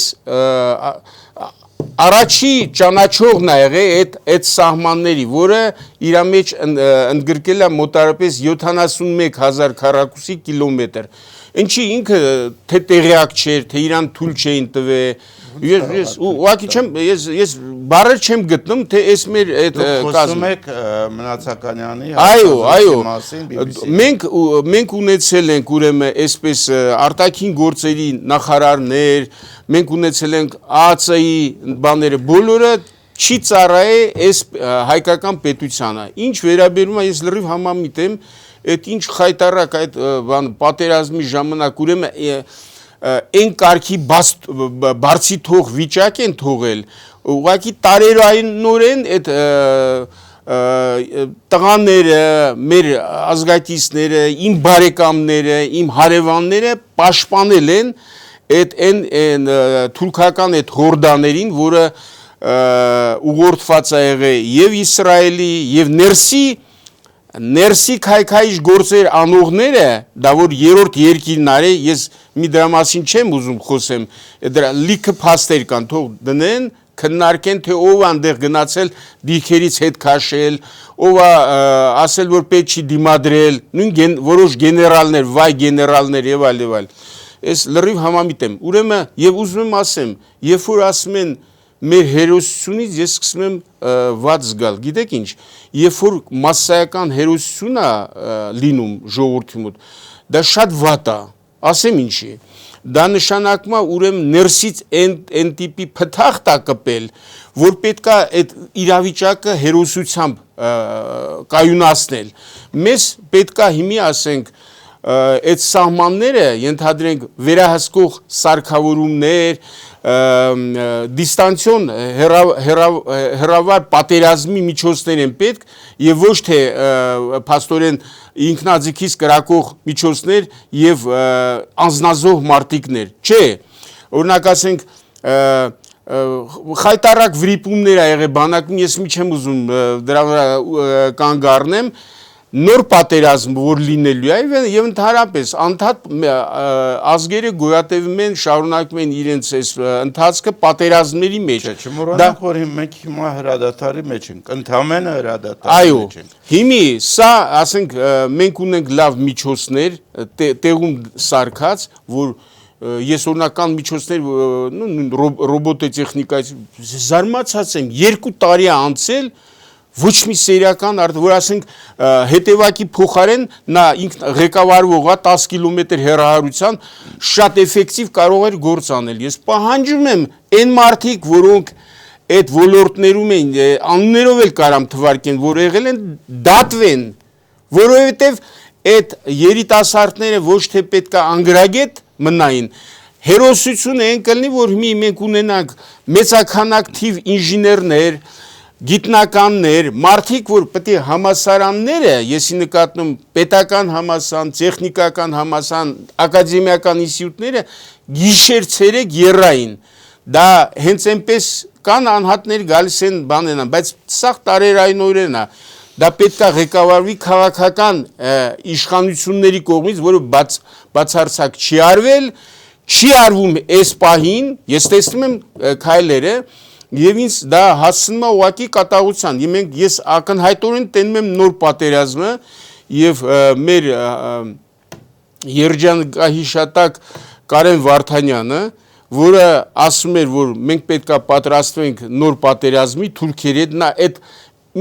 առաջի ճանաչողն է եղել այդ սահմանների, որը իր մեջ ընդգրկել է մոտարապես 71,000 քառակուսի կիլոմետր։ Ինչի ինքը թե տեղյակ չէր, թե իրան թույլ չէին տվել։ Ես ուղղակի չեմ ես բառեր չեմ գտնում, թե այս մեր այդ խոսում եք Մնացականյանի մասին մենք ունեցել ենք ուրեմն այսպես արտաքին գործերի նախարարներ, մենք ունեցել ենք ԱԱՑ-ի բաները, բոլորը չի ծառայել այս հայկական պետությանը։ Ինչ վերաբերում է, ես լրիվ համամիտ եմ, այդ ինչ խայտարակ այդ բան պատերազմի ժամանակ ուրեմն այն կարգի բարձի թող վիճակ են թողել ուղղակի տարերայնորեն այդ տղաները մեր ազգակիցները իմ բարեկամները իմ հարևանները պաշտպանել են այդ այն թուրքական այդ հորդաներին որը ուղղորդված է եղել եւ Իսրայելի եւ ներսի քայքայիչ գործեր անողները դա որ երրորդ երկիրն արի ես մի դրա մասին չեմ ուզում խոսեմ դրա լիքը փաստեր կան թող դնեն քննարկեն թե ով այնտեղ գնացել դիրքերից հետ քաշել ով ասել որ պետք չի դիմադրել նույն որոշ գեներալներ վայ գեներալներ եւ այլ ես լրիվ համամիտ եմ ուրեմն եւ ուզում եմ ասեմ երբ որ ասում են մեր հերոսությունից ես սկսում եմ վատ զգալ գիտեք ինչ երբ որ massայական հերոսություն է լինում ժողովրդի մոտ դա շատ վատ է ասեմ ինչի դա նշանակում է ուրեմն ներսից այն տիպի փթախտ է կպել որ պետքա այդ իրավիճակը հերոսությամբ կայունացնել մեզ պետքա հիմի ասենք այդ սահմանները ենթադրենք վերահսկող սարքավորումներ դիստանցիոն հեռավար պատերազմի միջոցներ են պետք եւ ոչ թե փաստորեն ինքնաձիգից կրակող միջոցներ եւ անznազող մարտիկներ չէ օրինակ ասենք խայտարակ վրիպումներ ա եղել բանակում ես մի չեմ ուզում դրա վրա կանգ առնեմ նոր պատերազմ որ լինելու է եւ ընդհանրապես անդադ ազգերը գոյատևում են շարունակում են իրենց այս ընթացքը պատերազմների մեջ չմոռանանք որ մենք հիմա հրադադարի մեջ ենք ընդհանրապես հրադադարի այո հիմի սա ասենք մենք ունենք լավ միջոցներ տեղում սարքած որ ես օրինական միջոցներ ռոբոտետեխնիկայի զարմացած եմ 2 տարի անցել ոչ մի սերիական որ ասենք հետևակի փոխարեն նա ինքն ղեկավարվող է 10 կիլոմետր հեռահարության շատ էֆեկտիվ կարող էր գործ անել ես պահանջում եմ այն մարդիկ որոնք այդ ոլորտներում են անուններով էլ կարամ թվարկեն որ եղել են դատվեն որովհետև այդ երիտասարդները ոչ թե պետքա անգրագետ մնային հերոսությունը այն կլինի որ հիմի մենք ունենանք մեծաքանակ թիվ ինժեներներ գիտնականներ, մարդիկ, որ պետք է համասարանները, եսի նկատնում պետական համասան, տեխնիկական համասան, ակադեմիական ինստիտուտները գիշեր-ցերեկ եռային։ Դա հենց այնպես կան անհատներ գալիս են բանենան, բայց սա տարերայնորեն է։ Դա պետք է ղեկավարվի քաղաքական իշխանությունների կողմից, որը բացարձակ չի արվել, չի արվում այս պահին, ես տեսնում եմ քայլերը եւ ինձ դա հասցնում է ուղղակի կատաղության։ Ես ակնհայտորեն տենում եմ նոր պատերազմը եւ մեր երջանկահիշատակ Կարեն Վարդանյանը, որը ասում էր, որ մենք պետքա պատրաստվենք նոր պատերազմի թուրքերի հետ, նա այդ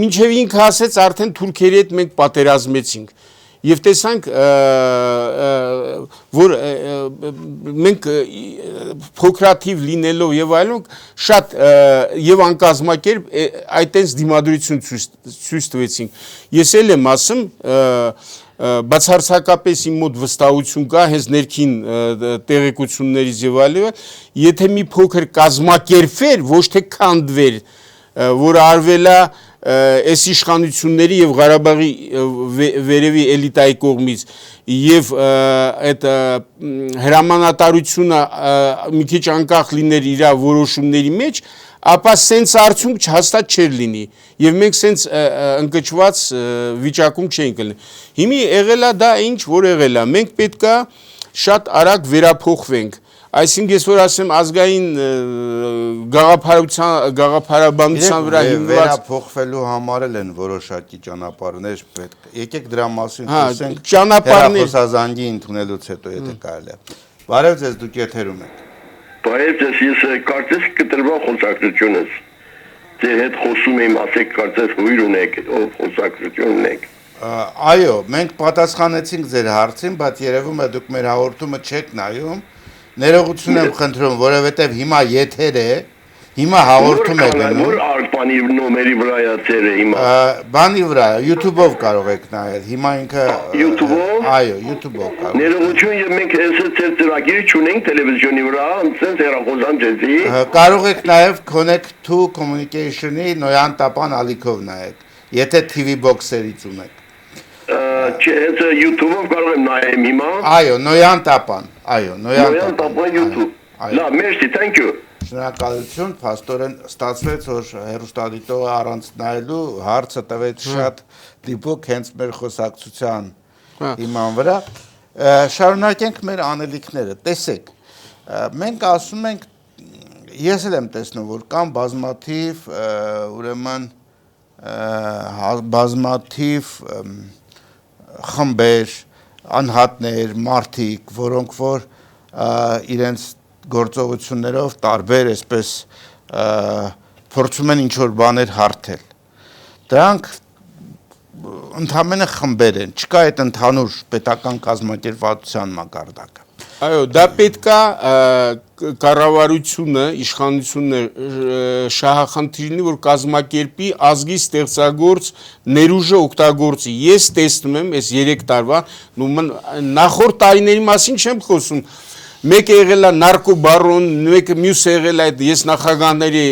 մինչև ինքը ասեց արդեն թուրքերի հետ մենք պատերազմեցինք։ Եվ տեսանք, որ մենք փոքրաթիվ լինելով եւ այլն շատ եւ անկազմակերպ այդտենց դիմադրություն ցույց տվեցինք։ Ես էլ եմ ասում, բացարձակապես իմ մոտ վստահություն կա հենց ներքին տեղեկություններից եւ այլն, եթե մի փոքր կազմակերպվեր, ոչ թե քանդվեր, որ արվել է այս իշխանությունների եւ Ղարաբաղի վերևի էլիտայի կողմից եւ այդ հրամանատարությունը մի քիչ անկախ լիներ իր որոշումների մեջ, ապա սենց արդյունք հաստատ չէր լինի եւ մենք սենց ընկճված վիճակում չենք լինի։ Հիմի եղել է դա ինչ որ եղել է, մենք պետքա շատ արագ վերափոխվենք։ Այսինքն ես որ ասեմ ազգային գաղափարաբանության վրա հիմնված վերափոխվելու համար են որոշակի ճանապարհներ պետք։ Եկեք դրա մասին խոսենք։ Ճանապարհներ հեռախոսազանգի ընդունելուց հետո եթե կարելի է։ Բարև ձեզ, դուք եթերում եք։ Բայց ես կարծես կտրվող խոսակցությունս ձեր հետ խոսում եմ, ասեք կարծես հույր ունեք, ով խոսակցություն ունեք։ Այո, մենք պատասխանեցինք ձեր հարցին, բայց երևում է դուք մեր հաղորդումը չեք նայում։ Ներողություն եմ խնդրում, որովհետև հիմա եթեր է, հիմա հաղորդում է գնում։ Որ արբանի նոմերի վրա է ցերը հիմա։ Բանի վրա, YouTube-ով կարող եք նայել։ Հիմա ինքը YouTube-ով։ Այո, YouTube-ով կարող։ Ներողություն, եւ մենք այս ծրագիրը չունենք տելևիզիոնի վրա, ցենց հեռախոսանջեցի։ Կարող եք նաև Connect to Communication-ի Նոյան Տապան ալիքով նայեք, եթե TV box-երից ունեք։ Չէ, YouTube-ով կարող եմ նայեմ հիմա։ Այո, Նոյան Տապան, այո, Նոյան Տապան YouTube։ Լավ, merci, thank you։ Շնորհակալություն, փաստորեն ստացվեց, որ հեռուստադիտողը առանց նայելու հարցը տվեց շատ դիպուկ հենց մեր խոսակցության հիման վրա։ Շարունակենք մեր անելիքները, տեսեք, մենք ասում ենք, ես էլ եմ տեսնում, որ կան բազմաթիվ, ուրեմն, բազմաթիվ խմբեր, անհատներ, մարդիկ, որոնք որ իրենց գործողություններով տարբեր այսպես փորձում են ինչ-որ բաներ հարթել։ Դրանք ընդհանրապես խմբեր են, չկա այդ ընդհանուր պետական կազմակերպվածության մակարդակը։ Այո, դա պետքա կառավարությունը, իշխանությունը շահախնդիրնի, որ կազմակերպի ազգի ստեղծագործ ներուժը օգտագործի։ Ես տեսնում եմ այս 3 տարվա, նախորդ տարիների մասին չեմ խոսում։ Մեկը եղել է նարկոբարոն, մեկը մյուսը եղել է ես նախագահների,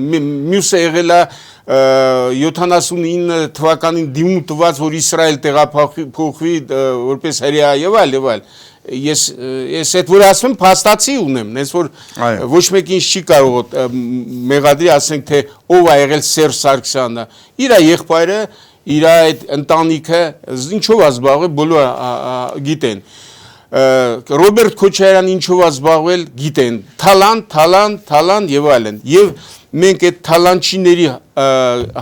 մյուսը եղել է 79 թվականին դիմում տված, որ Իսրայել տեղափոխվի որպես հրեա եւ այլ։ Ես այդ որ ասում եմ փաստացի ունեմ, նենց որ ոչ մեկ ինչ չի կարող մեղադրի ասենք թե ով է եղել Սերժ Սարգսյանը, իր եղբայրը, իր այդ ընտանիքը ինչով է զբաղվել բոլորը գիտեն։ Ռոբերտ Քոչարյանը ինչով է զբաղվել գիտեն, թալանտ եւ այլն։ Եվ մենք այդ թալանչիների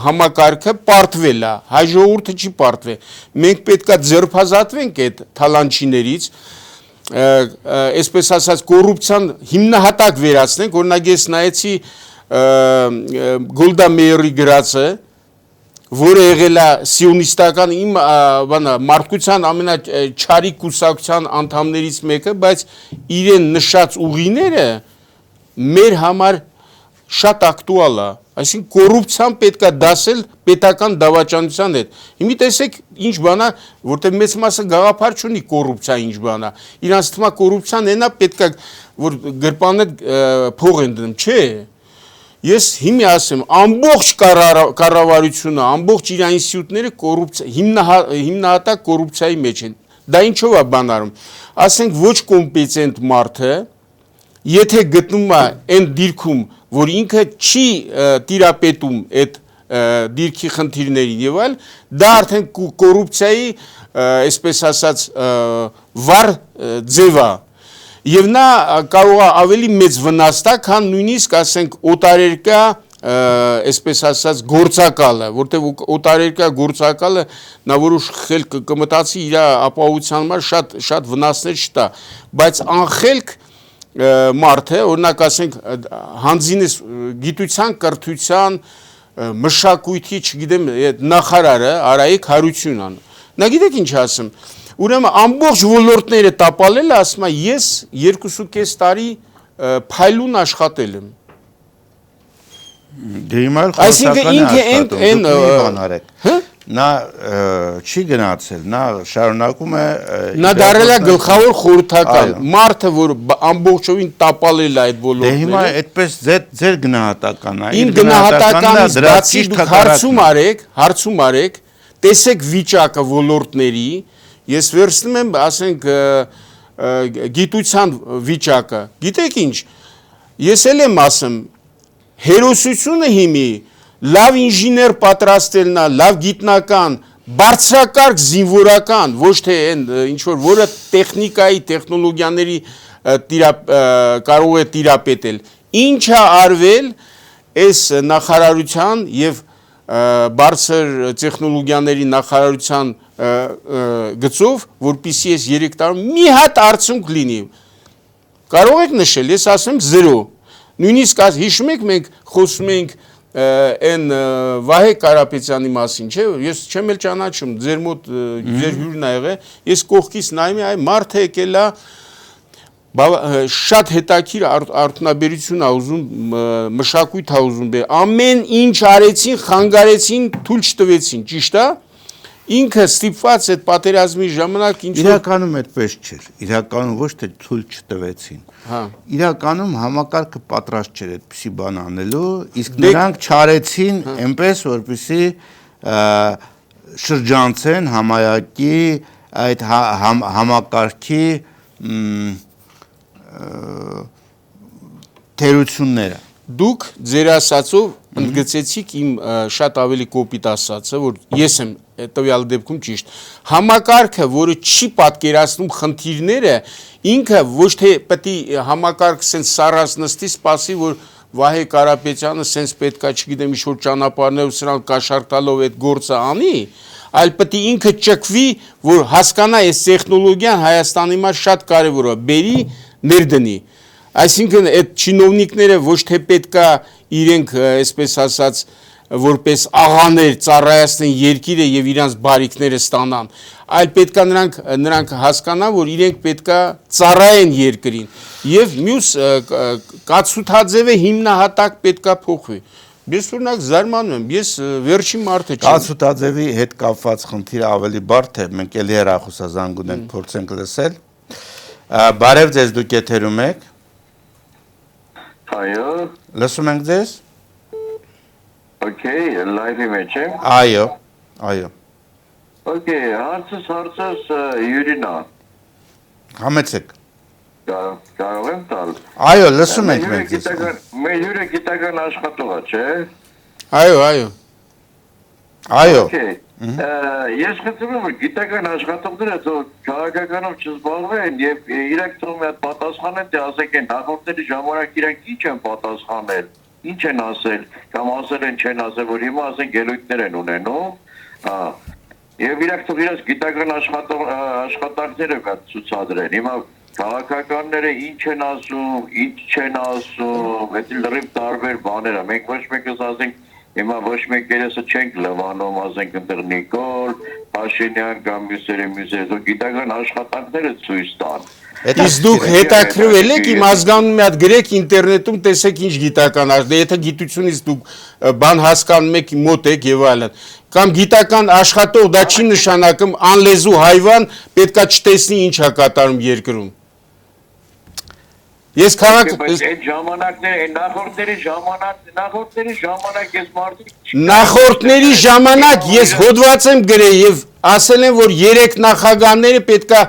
համակարգը պարտվել է, հայ ժողովուրդը չի պարտվել։ Մենք պետքա ձերբազատվենք այդ թալանչիներից, այսպես ասած կոռուպցիան հիմնահատակ վերացնենք, օրինակ ես նայեցի Գոլդա Մեյերի գրածը, որը եղել է սիոնիստական իմ մարդկության ամենաչարի կուսակցության անդամներից մեկը, բայց իրեն նշած ուղիները մեր համար շատ ակտուալ է, այսինքն կոռուպցիան պետք է դասել պետական դավաճանության հետ։ Հիմա տեսեք ինչ բան է, որտեղ մեծ մասը գաղափար չունի կոռուպցիա ինչ բան է։ Իրանց թվում է կոռուպցիան այնա պետք է որ գրպանը փող են դնում, չէ։ Ես հիմա ասեմ, ամբողջ կառավարությունը, ամբողջ իր ինստիտուտները կոռուպցիա հիմնահատակ կոռուպցիայի մեջ են։ Դա ինչով է բանարում։ Ասենք ոչ կոմպետենտ մարդը, եթե գտնում է այն դիրքում, որ ինքը չի տիրապետում այդ դիրքի խնդիրներին եւ այլ, դա արդեն կոռուպցիայի, այսպես ասած, վառ ձև է։ Եվ նա կարող է ավելի մեծ վնաս տա, քան նույնիսկ ասենք օտարերկրյա այսպես ասած գործակալը, որտեղ օտարերկրյա գործակալը նա որոշ խելք կմտածի իր ապահովության համար շատ վնասներ չտա, բայց անխելք մարդ է, օրինակ ասենք հանձինես գիտության, կրթության, մշակույթի, չգիտեմ, նախարարը Արայիկ Հարությունյանը։ Նա գիտեք ինչ ասում։ Ուրեմն ամբողջ ոլորտները տապալել, ասում է, ես 2.5 տարի փայլուն աշխատել եմ։ Դե հիմա Այսինքն ինքը նա չի գնացել, նա շարունակում է նա դարել է գլխավոր խորհրդական մարդը, որ ամբողջովին տապալել է այդ ոլորտները։ Դե հիմա այդպես ձեր գնահատականն է։ Իմ գնահատականից բացի դուք հարցում արեք, տեսեք վիճակը ոլորտների, ես վերցնում եմ, ասենք, գիտության վիճակը։ Գիտեք ինչ, ես էլ եմ ասում, հերոսությունը հիմի լավ ինժեներ պատրաստելն է, լավ գիտնական, բարձրակարգ զինվորական, ոչ թե ինչ-որ, որը տեխնիկայի, տեխնոլոգիաների կարող է տիրապետել։ Ինչ է արվել այս նախարարության և բարձր տեխնոլոգիաների նախարարության գծով, որպեսզի այս 3 տարում մի հատ արդյունք լինի։ Կարող եք նշել, ես ասեմ 0։ Նույնիսկ հիշում եք մենք խոսում ենք այն Վահե Կարապետյանի մասին, չէ՞, ես չեմ էլ ճանաչում, ձեր մոտ ձեր հյուրն ա եղել, ես կողքից նայում եմ, այ մարդը եկել է շատ հետաքրքիր արդյունաբերություն ա ուզում, մշակույթ ա ուզում, ամեն ինչ արեցին, խանգարեցին, թույլ չտվեցին, ճիշտ է։ Ինքը ստիպված այդ պատերազմի ժամանակ իրականում այդպես չէր, իրականում ոչ թե թույլ չտվեցին։ Իրականում համակարգը պատրաստ չէր այդպիսի բան անելու, իսկ նրանք չարեցին այնպես, որպեսզի շրջանցեն համայակի այդ համակարգի թերությունները։ Դուք ձեր ասածով ընդգծեցիք իմ շատ ավելի կոպիտ ասածը, որ ես եմ տվյալ դեպքում ճիշտ։ Համակարգը, որը չի պատկերացնում խնդիրները, ինքը ոչ թե պետք է համակարգը սենց սառած նստի, սպասի, որ Վահե Կարապետյանը սենց պետք է, չգիտեմ, ինչ-որ ճանապարհներով սրանք կաշառտալով այդ գործը անի, այլ պետք է ինքը ճկվի, որ հասկանա այս տեխնոլոգիան Հայաստանի համար շատ կարևոր է, բերի ներդնի։ Այսինքն այդ չինովնիկները ոչ թե պետքա իրենք, այսպես ասած, որպես աղաներ ծառայացնեն երկիրը եւ իրանց բարիքները ստանան, այլ պետքա նրանք հասկանան, որ իրենք պետքա ծառայեն երկրին եւ մյուս կացութաձևը հիմնահատակ պետքա փոխվի։ Ես օրինակ զարմանում եմ, ես վերջին մարդը չեմ։ Կացութաձևի հետ կապված խնդիրը ավելի բարդ է, մենք էլի հեռախոսազանգ ունենք, փորձենք լսել։ Բարև ձեզ, դուք եթերում եք։ Այո։ Լսում ենք ձեզ։ Okay, live image. Այո, այո։ Okay, հարցս Յուրինա։ Համեցեք։ Կարող եմ տալ։ Այո, լսում ենք մենք ձեզ։ Մեր հյուրը գիտական աշխատող է, չէ՞։ Այո։ Այո։ Okay. Ես խնդրում եմ, որ գիտական աշխատողները քաղաքականով չզբաղվեն եւ իրենք թվում է պատասխանեն, թե ասեք են հաղորդների ժամանակ իրենք ինչ են պատասխանել, ինչ են ասել, կամ ասել են չեն ասել, որ հիմա ասենք ելույթներ են ունենում, եւ իրենք թվում իրենց գիտական աշխատանքները կա ցուցադրեն։ Հիմա քաղաքականները ինչ են ասում, ինչ չեն ասում, դա լրիվ տարբեր բաներ է։ Մենք ոչ մեկս ասենք հիմա ոչ մեկ երեսը չենք լվանում, ասենք ընտեղ Նիկոլ, Փաշինյան կամ մյուսերը, դու գիտական աշխատանքները ցույց տան։ Իսկ դուք հետաքրքրվել եք իմ ազգանունը մի հատ գրեք ինտերնետում, տեսեք ինչ գիտական աշխատող, եթե գիտությունից դուք բան հասկանում եք, մոտ եք եւ այլն։ Կամ գիտական աշխատող դա չի նշանակում անլեզու հայվան պետքա չտեսնի ինչ է կատարում երկրում։ Ես այդ ժամանակները նախորդների ժամանակ ես հոդված եմ գրել եւ ասել եմ, որ 3 նախագահները պետքա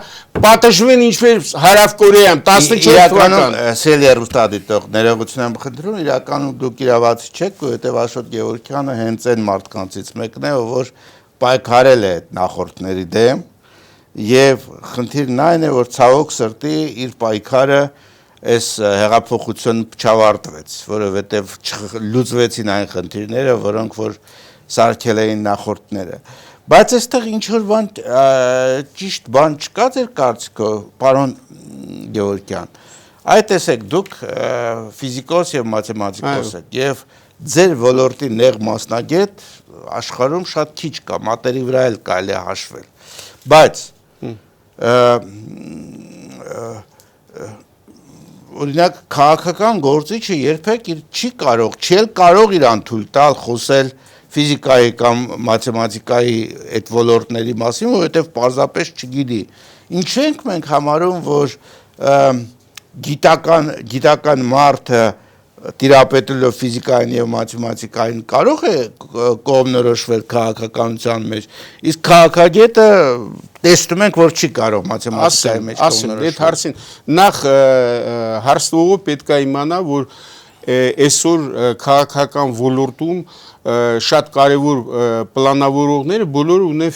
պատժվեն ինչպես Հարավ Կորեայում 14 թվական։ Սելիա ռուստադիտող ներողություն եմ խնդրում, իրականում դուք իրավացի չեք, որովհետեւ Աշոտ Գևորգյանը հենց այն մարդկանցից մեկն է, որ պայքարել է այդ նախորդների դեմ եւ խնդիրն այն է, որ ցավոք սրտի իր պայքարը այս հեղափոխություն չավարտվեց, որովհետեւ լուծվեցին այն խնդիրները, որոնք որ սարքել էին նախորդները։ Բայց այստեղ ինչ որ բան ճիշտ բան չկա ձեր կարծիքով, պարոն Գևորգյան։ Այդ տեսեք դուք ֆիզիկոս եւ մաթեմատիկոս եք եւ ձեր ոլորտի նեղ մասնագետ աշխարհում շատ քիչ կա, մատերի վրա էլ կարելի է հաշվել։ Բայց օրինակ քաղաքական գործիչը երբեք չի կարող իրան թույլ տալ խոսել ֆիզիկայի կամ մաթեմատիկայի այդ ոլորտների մասին, որովհետև պարզապես չգիտի։ Ինչու ենք մենք համարում, որ գիտական մարդը տիրապետելով ֆիզիկային եւ մաթեմատիկային կարող է կողմնորոշվել քաղաքականության մեջ, իսկ քաղաքագետը տեսնում ենք, որ չի կարող մաթեմատիկայի մեջ կողմնորոշվել։ Այդ հարցին նախ հարցնողը պետք է իմանա, որ այսօր քաղաքական ոլորտում շատ կարևոր պլանավորողները բոլորը ունեն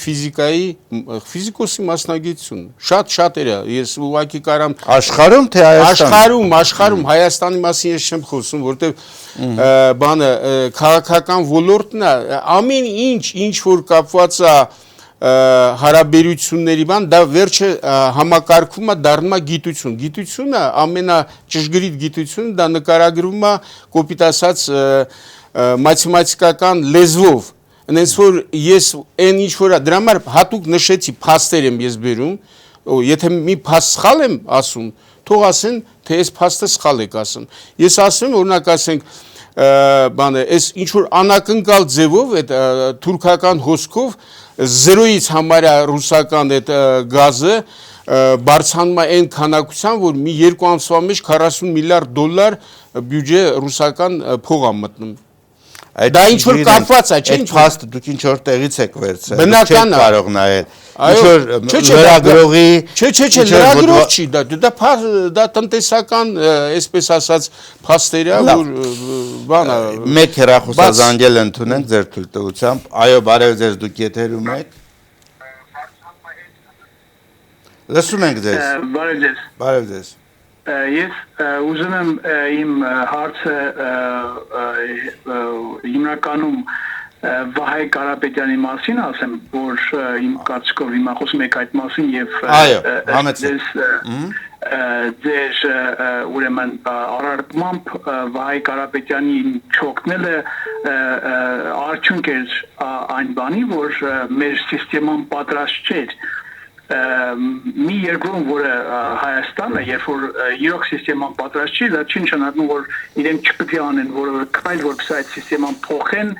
ֆիզիկոսի մասնագիտություն։ Շատերը, ես ուղղակի կարամ աշխարհում թե Հայաստանում։ Աշխարհում Հայաստանի մասին ես չեմ խոսում, որտեղ բանը քաղաքական ոլորտն է, ամեն ինչ որ կապված է հարաբերությունների բան, դա վերջը համակարգում է դառնում է գիտություն։ Գիտությունը ամենաճշգրիտ գիտությունը դա նկարագրվում է կոպիտ ասած մաթեմատիկական լեզվով։ Այնպես որ ես այն ինչ որ դրա համար հատուկ նշեցի փաստեր եմ ես բերում, եթե մի փաստ սխալ եմ ասում, թող ասեն, թե այս փաստը սխալ եք ասում։ Ես ասում օրինակ ասենք բանը, այս ինչ որ անակնկալ ձևով այդ թուրքական հոսքով 0-ից համարյա ռուսական այդ գազը բարձրանում է այն քանակությամբ, որ մի 2 ամսվա մեջ 40 միլիարդ դոլար բյուջե ռուսական փող է մտնում։ Դա ինչ որ կապված է, չէ՞։ Այդ փաստը դուք ինչ որ տեղից եք վերցրել։ Բնական է։ Կարող նայել։ Այո, լրագրողի Չէ, լրագրող չի, դա տնտեսական, այսպես ասած, փաստեր է, որ բանը մեկ հեռախոսազանգել ընդունենք ձեր թույլտվությամբ։ Այո, բարև ձեզ, դուք եթերում եք։ Լսում ենք ձեզ։ Բարև ձեզ։ Բարև ձեզ։ Ես ուզում եմ իմ հարցը հիմնականում Վահե Կարապետյանի մասին ասեմ, որ իմ կարծիքով հիմա խոսում եք այդ մասին եւ ձեր ուրեմն առարկմամբ Վահե Կարապետյանին չօգնելը արդյունք էր այն բանի, որ մեր համակարգը պատրաստ չէր մի երկրում, որը Հայաստանը, երբ որ իրոք համակարգը պատրաստ չի, դա չի նշանակում, որ իրենք չպետք է անեն որևէ քայլ, որպեսզի այդ համակարգը փոխեն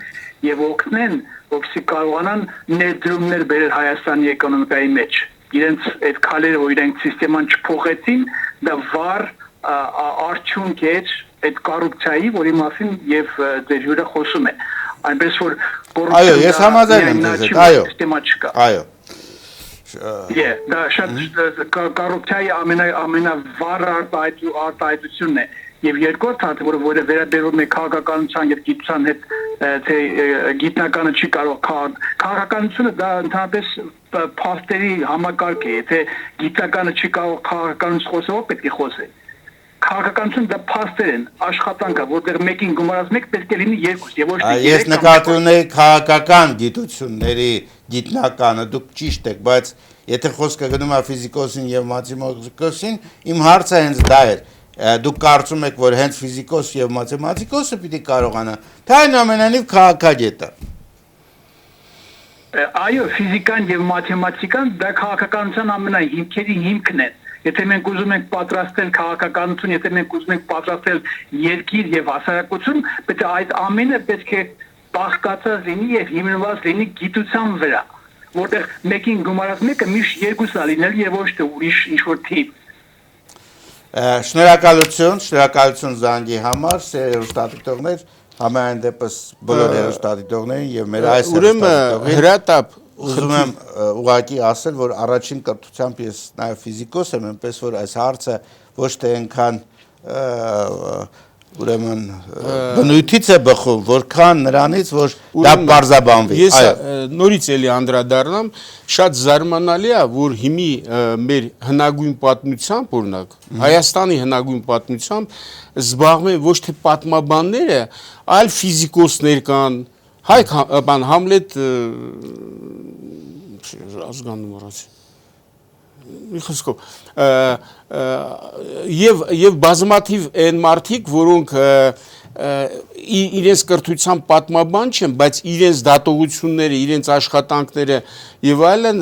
եւ օգնեն, որպեսզի կարողանան ներդրումներ բերել Հայաստանի էկոնոմիկայի մեջ։ Իրենց այդ քայլերը, որ իրենք համակարգը չփոխեցին, դա վառ արդյունք էր այդ կոռուպցիայի, որի մասին եւ ձեր հյուրը խոսում է։ Այնպես որ Այո, ես համաձայն եմ ձեզ հետ, այո։ Այո։ Դա շատ կոռուպցիայի ամենավառ արտահայտությունն է եւ երկրորդ հարցը, որը վերաբերում է քաղաքականության եւ գիտության հետ, թե գիտնականը չի կարող քաղաքականությունը դա ընդհանրապես փաստերի համակարգ է, եթե գիտնականը չի կարող քաղաքականություն խոսել, պետք է խոսել։ Քաղաքականությունը դա փաստեր են, աշխատանք է, որտեղ մեկին գումարած մեկ պետք է լինի երկուս եւ ոչ թե Ես նկատի ունեի քաղաքական գիտությունների գիտնականը, դուք ճիշտ եք, բայց եթե խոսքը գնում է ֆիզիկոսին եւ մաթեմատիկոսին, իմ հարցը հենց դա էր։ Դուք կարծում եք, որ հենց ֆիզիկոս եւ մաթեմատիկոսը պիտի կարողանա, թե այնուամենայնիվ քաղաքագետը։ Այո, ֆիզիկան եւ մաթեմատիկան դա քաղաքականության ամենահիմքերի հիմքն են։ Եթե մենք ուզում ենք պատրաստել քաղաքականություն, եթե մենք ուզում ենք պատրաստել երկիր եւ հասարակություն, պետք է այդ ամենը պետք է բաղկացած լինի եւ հիմնված լինի գիտության վրա, որտեղ մեկին գումարած մեկը միշտ երկուսն է լինել եւ ոչ թե ուրիշ ինչ-որ թիվ։ Շնորհակալություն զանգի համար, սեր հեռուստադիտողներ, համայն դեպս բոլոր հեռուստադիտողներին եւ մեր այս ուրեմն հրատապ ուզում եմ ուղղակի ասել, որ առաջին կրթությամբ ես նաեւ ֆիզիկոս եմ, այնպես որ այս հարցը ոչ թե այնքան ուրեմն բնույթից է բխում, որքան նրանից, որ դա բարձաբանվի։ Ես նորից էլի անդրադառնամ, շատ զարմանալի է, որ հիմի մեր հնագույն պատմությամբ, օրինակ, Հայաստանի հնագույն պատմությամբ զբաղվում են ոչ թե պատմաբանները, այլ ֆիզիկոսներ կան, բան Համլետ ազգանուն մոռացի։ Մի խոսքով եւ բազմաթիվ այն մարդիկ, որոնք իրենց կրթությամբ պատմաբան չեն, բայց իրենց դատողությունները, իրենց աշխատանքները եւ այլն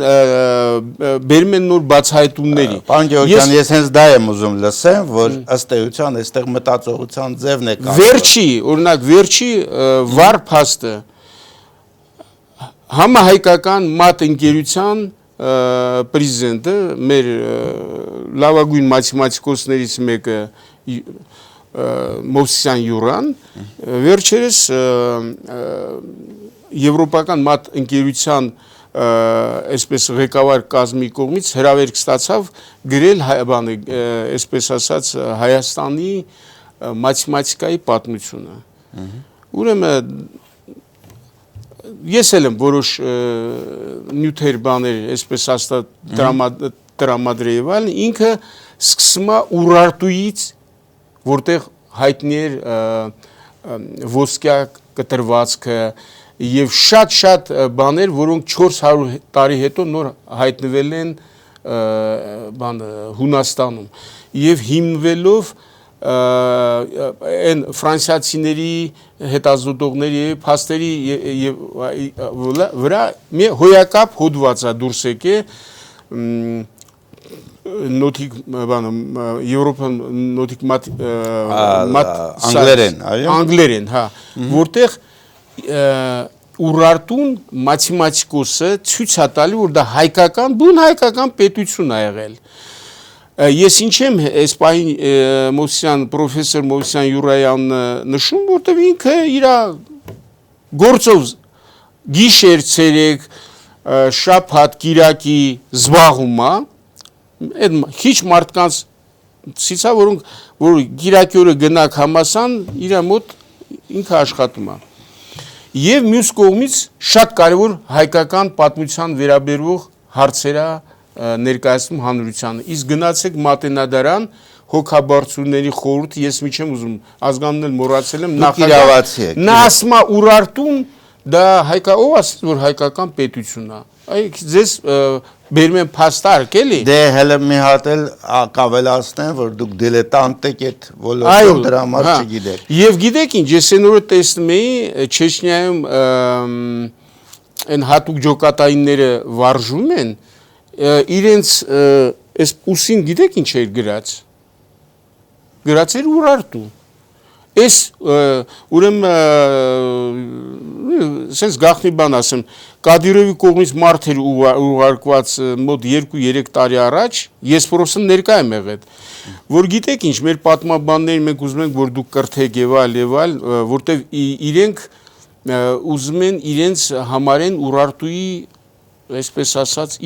բերում են նոր բացահայտումների։ Պարոն Գեորգյան, ես հենց դա եմ ուզում լսեմ, որ ըստ էության այստեղ մտածողության ձևն է կապը։ Վերջի, օրինակ, վերջի վառ փաստը համահայկական մատ ընկերության Պրեզիդենտը մեր լավագույն մաթեմատիկոսներից մեկը Մովսիսյան Յուրան վերջերս եվրոպական մատ ընկերության այսպես ղեկավար կազմի կողմից հրավերք ստացավ գրել այսպես ասած Հայաստանի մաթեմատիկայի պատմությունը։ Ուրեմն ես էլ եմ որոշ նյութեր բաներ այսպես հաստատ տրամադրել այլ ինքը սկսում է Ուրարտուից որտեղ հայտնի էր ոսկյա կտրվածքը եւ շատ բաներ որոնք 400 տարի հետո նոր հայտնվել են Հունաստանում եւ հիմնվելով այն ֆրանսիացիների հետազոտողների փաստերի վրա մի հոյակապ հոդված է դուրս եկե նոթիկ բանը Եվրոպան նոթիկ մատ անգլերեն, այո, անգլերեն, հա, որտեղ Ուրարտուն մաթեմատիկոսը ցույց է տալի որ դա հայկական, բուն հայկական պետություն է եղել։ Ես ինչ եմ այս պահին Մովսիսյան պրոֆեսոր Մովսիսյան Յուրայանն նշում, որտեղ ինքը իր գործով գիշեր, ցերեկ, շաբաթ, կիրակի զբաղվում է, այդ քիչ մարդկանց ցույցա որոնք որ կիրակի օրը գնաք համասան, իր մոտ ինքը աշխատում է։ Եվ մյուս կողմից շատ կարևոր հայկական պատմության վերաբերող հարցեր ներկայացնում հանրությանը։ Իսկ գնացեք Մատենադարան հոգաբարձուների խորհուրդ, ես մի չեմ ուզում ազգանուն էլ մոռացել եմ, նա ասում է Ուրարտուն դա ով ասել որ հայկական պետություն է։ Այ ձեզ բերում են փաստարկ էլի։ Դե հələ մի հատ էլ կավելացնեմ, որ դուք դիլետանտ եք այդ ոլորտում դրա համար չգիտեք։ Եւ գիտեք ինչ, ես այն օրը տեսնում էի Չեչնիայում այն հատուկ ջոկատայինները վարժում են, իրենց այս ուսին գիտեք ինչ էր գրած։ Գրած էր Ուրարտու։ Այս ուրեմն sense գախնի բան ասեմ, Կադիրովի կողմից մարդեր ուղարկված մոտ 2-3 տարի առաջ, ես պրոֆեսիոն ներկա եմ եղել, որ գիտեք ինչ, մեր պատմաբաններին մենք ուզում ենք, որ դուք կրթեք եւ այլ, որտեվ իրենք ուզում են իրենց համարեն Ուրարտուի այսպես ասած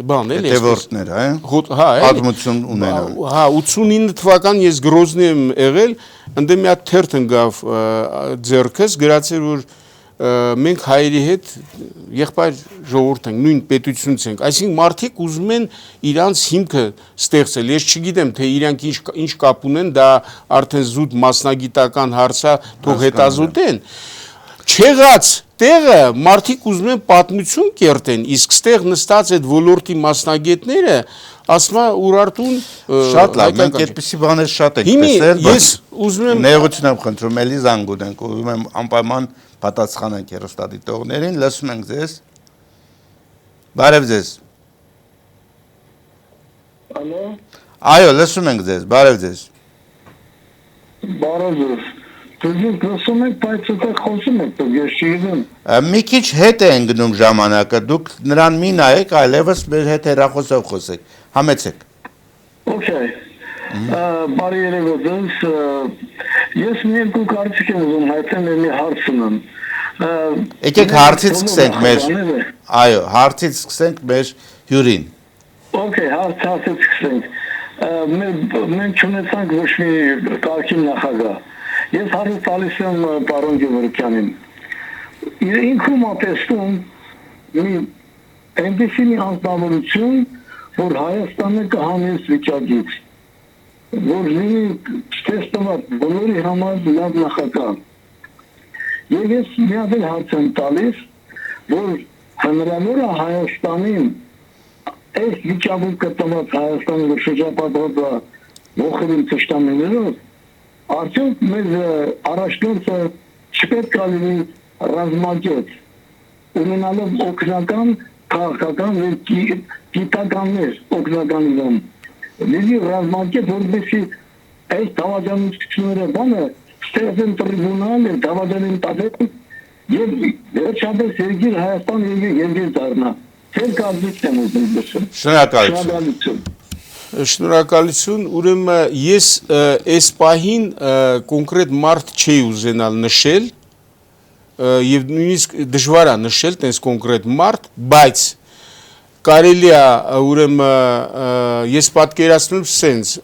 բան էլի հետևորդներ, հա, պատմություն ունենալ։ Հա, 89 թվական ես Գրոզնի եմ եղել, ընդ մի հատ թերթ ընկավ ձեռքս, գրած էր որ մենք հայերի հետ եղբայր ժողովուրդ ենք, նույն պետությունից ենք, այսինքն մարդիկ ուզում են իրանց հիմքը ստեղծել, ես չգիտեմ թե իրանք ինչ կապ ունեն, դա արդեն զուտ մասնագիտական հարց է, թող հետազոտեն։ Չեղած տեղը մարդիկ ուզում են պատմություն կերտեն, իսկ ստեղ նստած այդ ոլորտի մասնագետները ասում են Ուրարտուն շատ լավ, մենք այդպիսի բաներ շատ ենք տեսել, ես ուզում եմ ներողություն եմ խնդրում, էլի զանգ ունենք, ուզում եմ անպայման պատասխանենք հեռուստադիտողներին, լսում ենք ձեզ։ Բարև ձեզ։ Ալո։ Այո, լսում ենք ձեզ, բարև ձեզ։ Բարև ձեզ։ Դուք լսում եք, բայց դա խոսում եք, ես չգիտեմ։ Մի քիչ հետ է ընկնում ժամանակը, դուք նրան մի նայեք, այլևս մեր հետ հեռախոսով խոսեք։ Համեցեք։ Okay։ Բարի երեկո ձեզ։ Ես մի երկու կարծիք եմ ուզում հայտնել մի հարց ունեմ։ Եկեք հարցից սկսենք մեր։ Այո, հարցից սկսենք մեր հյուրին։ Okay, հարցից սկսենք։ Մենք ունեցանք ոչ մի կարգին նախագահ։ Ես հարց տալիս եմ պարոն Գևորգյանին։ Ինքնում ատեստում մի այնպիսի մի անձնավորություն, որ Հայաստանը կհանես վիճակից, որ լինի տեսնված բոլորի համար լավ նախագահ։ Եվ ես մի հատ հարց եմ տալիս, որ հնարավոր է Հայաստանին այս վիճակում գտնված Հայաստանը, որ շրջապատված է ողորին թշնամիներով, արդյոք մեր առաջնորդը չպետք է լինի ռազմագետ, ունենալով օգնական քաղաքական եւ գիտականներ օգնական իրան։ Լինի ռազմագետ, որովհետեւ այս դավաճանությունները բանը ստեղծեն տրիբունալ, դավաճանեն տապետ եւ վերջապես երկիր Հայաստան երկիր դառնա։ Ձեր կարծիքն եմ ուզում լսել։ Շնորհակալություն։ Շնորհակալություն, ուրեմն ես այս պահին կոնկրետ մարդ չի ուզենալ նշել եւ նույնիսկ դժվար է նշել տես կոնկրետ մարդ, բայց կարելի է ուրեմն ես պատկերացնում սենց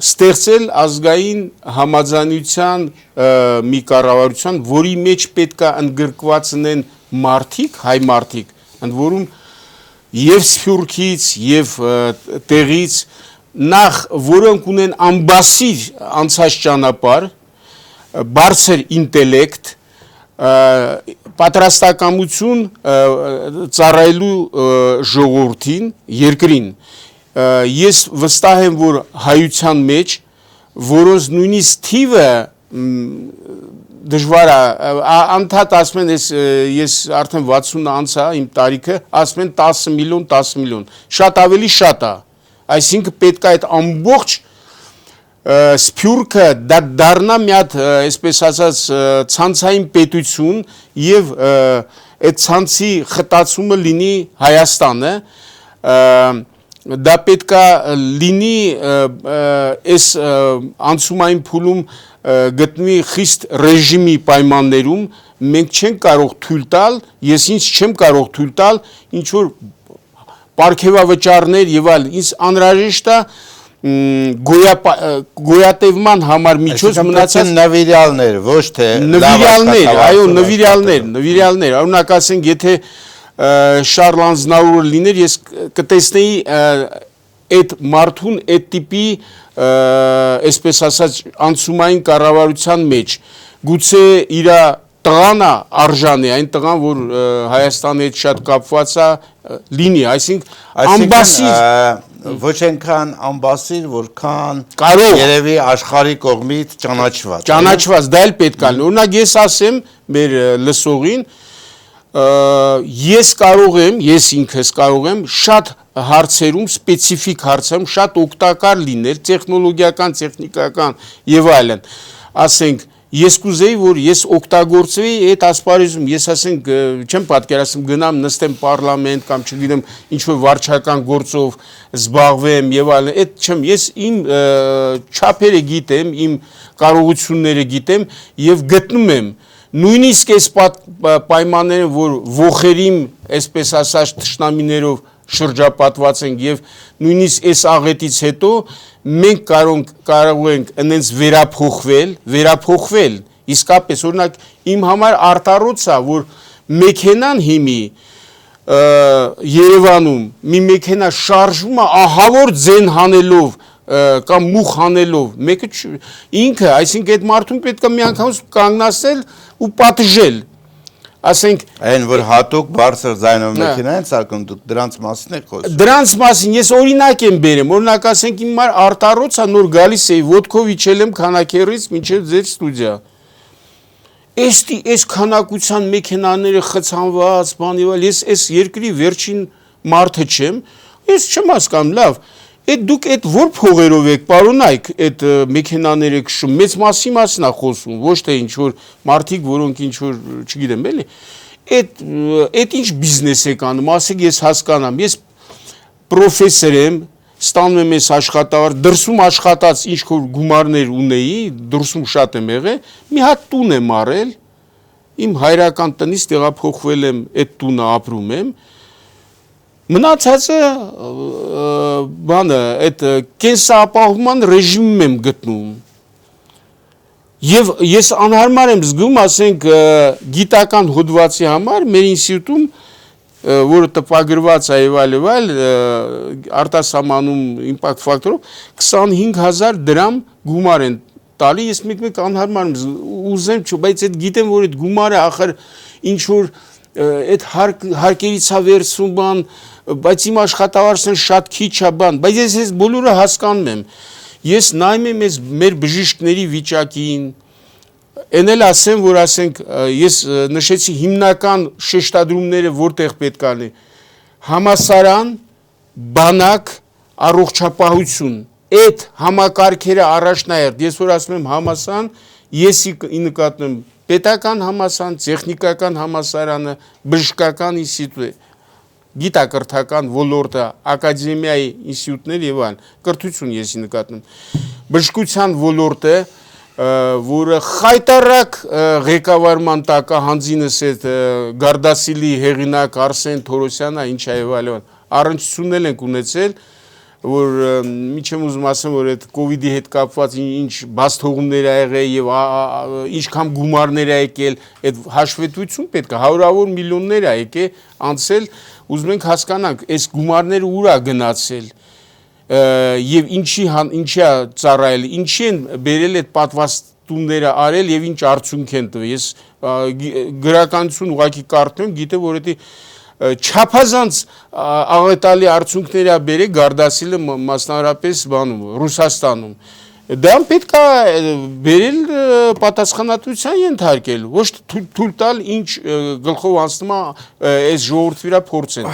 ստեղծել ազգային համաձայնության մի կառավարության, որի մեջ պետք է ընդգրկված լինեն մարդիկ, հայ մարդիկ, ընդ որում եւ Սփյուռքից եւ տեղից նախ որոնք ունեն ամբասիր անցած ճանապարհ, բարձր ինտելեկտ, պատրաստակամություն ծառայելու ժողովրդին, երկրին։ Ես վստահ եմ, որ հայության մեջ, որոնց նույնիսկ թիվը դժվար է, անդադ ասում են, ես արդեն 60 անցա իմ տարիքը, ասում են 10 միլիոն, շատ ավելի շատ է, այսինքն պետք է այդ ամբողջ Սփյուռքը դառնա մի հատ, այսպես ասած, ցանցային պետություն եւ այդ ցանցի խտացումը լինի Հայաստանը, դա պետք է լինի այս անցումային փուլում գտնվի խիստ ռեժիմի պայմաններում, մենք չենք կարող թույլ տալ, ես ինձ չեմ կարող թույլ տալ ինչ որ պարգևավճարներ եւ այլ, ինձ անհրաժեշտ է գոյատևման համար միջոց մնացած նվիրյալներ, ոչ թե նվիրյալներ, այո, նվիրյալներ, օրինակ ասենք, եթե Շարլ Ազնավուրը լիներ, ես կտեսնեի այդ մարդուն այդ տիպի, այսպես ասած, անցումային կառավարության մեջ, գուցե իր տղան է արժանի, այն տղան, որ Հայաստանի հետ շատ կապված է, լինի, այսինքն ամբասիր ոչ այնքան ամբասիր, որքան կարող երևի աշխարհի կողմից ճանաչված։ Ճանաչված, դա էլ պետք է լինի։ Օրինակ ես ասեմ մեր լսողին, ես ինքս կարող եմ շատ հարցերում, սպეციფიկ հարցերում շատ օգտակար լինել, տեխնոլոգիական, տեխնիկական եւ այլն։ Ասենք ես կուզեի, որ ես օգտագործեի այդ ասպարեզում, ես ասենք չեմ պատկերացնում գնամ նստեմ պարլամենտ կամ չգիտեմ ինչ որ վարչական գործով զբաղվեմ եւ այլն, այդ չեմ, ես իմ չափերը գիտեմ, իմ կարողությունները գիտեմ եւ գտնում եմ նույնիսկ այս պայմանները, որ ողերիմ, այսպես ասած, թշնամիներով շրջապատված ենք եւ նույնիսկ այս աղետից հետո մենք կարող ենք այնց վերափոխվել, իսկապես օրինակ իմ համար արտառոց է, որ մեքենան հիմի Երևանում մի մեքենա շարժվում է ահավոր ձեն հանելով կամ մուխ հանելով, մեկը ինքը, այսինքն այդ մարդուն պետք է միանգամից կանգնացնել ու պատժել։ Ասենք այն որ հատուկ բարձր ձայնով մեքենա են ցակում, դուք դրանց մասին եք խոսում։ Դրանց մասին ես օրինակ եմ բերեմ, օրինակ ասենք իմ մար արտառոցա նոր գալիս էի ոդկով իջել եմ քանակերից մինչև ձեր ստուդիա։ Այս քանակության մեքենաները խցանված, բան եւ այլ, ես այս երկրի վերջին մարդը չեմ, ես չեմ հասկանում, լավ, այդ դուք այդ որ փողերով եք պարոնայք այդ մեքենաները քշում, մեծ մասի մասին է խոսում, ոչ թե ինչ որ մարդիկ, որոնք ինչ որ, չգիտեմ, էլի, այդ ինչ բիզնես եք անում, ասեք ես հասկանամ, ես պրոֆեսոր եմ, ստանում եմ այս աշխատավար, դրսում աշխատած ինչ որ գումարներ ունեի, դրսում շատ եմ եղել, մի հատ տուն եմ առել, իմ հայրական տնից տեղափոխվել եմ, այդ տունը ապրում եմ, մնացածը բանը, այդ կենսապահովման ռեժիմում եմ գտնում, Եվ ես անհարմար եմ զգում, ասենք գիտական հոդվածի համար մեր ինստիտուտում որը տպագրված է եւ այլ արտասահմանում իմպակտ ֆակտորով 25000 դրամ գումար են տալի, ես մեկ անհարմար եմ ուզեմ, բայց այդ գիտեմ, որ այդ գումարը ախր ինչ որ այդ հարկերից է վերցում բան, բայց իմ աշխատավարձն շատ քիչ է բան, բայց ես բոլորը հասկանում եմ։ Ես նայում եմ մեր բժիշկների վիճակին, Են էլ ասեմ, որ ասենք ես նշեցի հիմնական շեշտադրումները որտեղ պետք է լինի համասարան, բանակ, առողջապահություն այդ համակարգերը առաջնահերթ ես որ ասում եմ համասարան ես նկատում եմ պետական համասարան, տեխնիկական համասարանը, բժշկական ինստիտուտը, գիտակրթական ոլորտը, ակադեմիայի ինստիտուտներ եւ այլն, կրթություն ես նկատում եմ, բժշկության ոլորտը որը խայտարակ ղեկավարման տակ է հանձինս այդ Գարդասիլի հեղինակ Արսեն Թորոսյանը, ինչ այլ առնչություններ են ունեցել, որ միջեմ ուզում ասեմ, որ այդ կովիդի հետ կապված ինչ բաց թողումներ ա եղել եւ ինչքան գումարներ ա եկել, այդ հաշվետվություն պետք է հարյուրավոր միլիոններ ա եկել, անցել, ուզում ենք հասկանանք, այս գումարները ուր ա գնացել եւ ինչի ծառայել, ինչի են բերել այդ պատվաստումները արել եւ ինչ արդյունք են տվել։ Ես գրականություն ուղղակի կարդում եմ, գիտեմ, որ դա չափազանց աղետալի արդյունքներ ա բերել Գարդասիլը մասնավորապես բանում Ռուսաստանում։ Դրան պետք է բերել պատասխանատվության ենթարկել, ոչ թույլ տալ ինչ գլխով անցնում է այս ժողովրդի վրա փորձեն։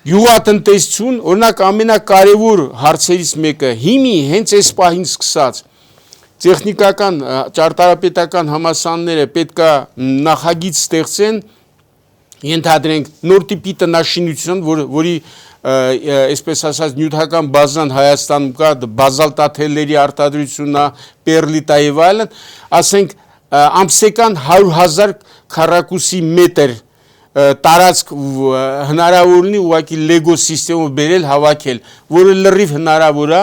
Յուղատնտեսություն, օրինակ ամենակարևոր հարցերից մեկը հիմի հենց այս պահին սկսած տեխնիկական ճարտարապետական համալսարանները պետք է նախագիծ ստեղծեն, ենթադրենք նոր տիպի տնաշինություն, որի այսպես ասած նյութական բազան Հայաստանում կա, բազալտաթելերի արտադրությունն է, պերլիտա եւ այլն, ասենք ամսական 100,000 քառակուսի մետր տարածք հնարավոր լինի ուղղակի լեգո սիստեմով բերել հավաքել, որը լրիվ հնարավոր է,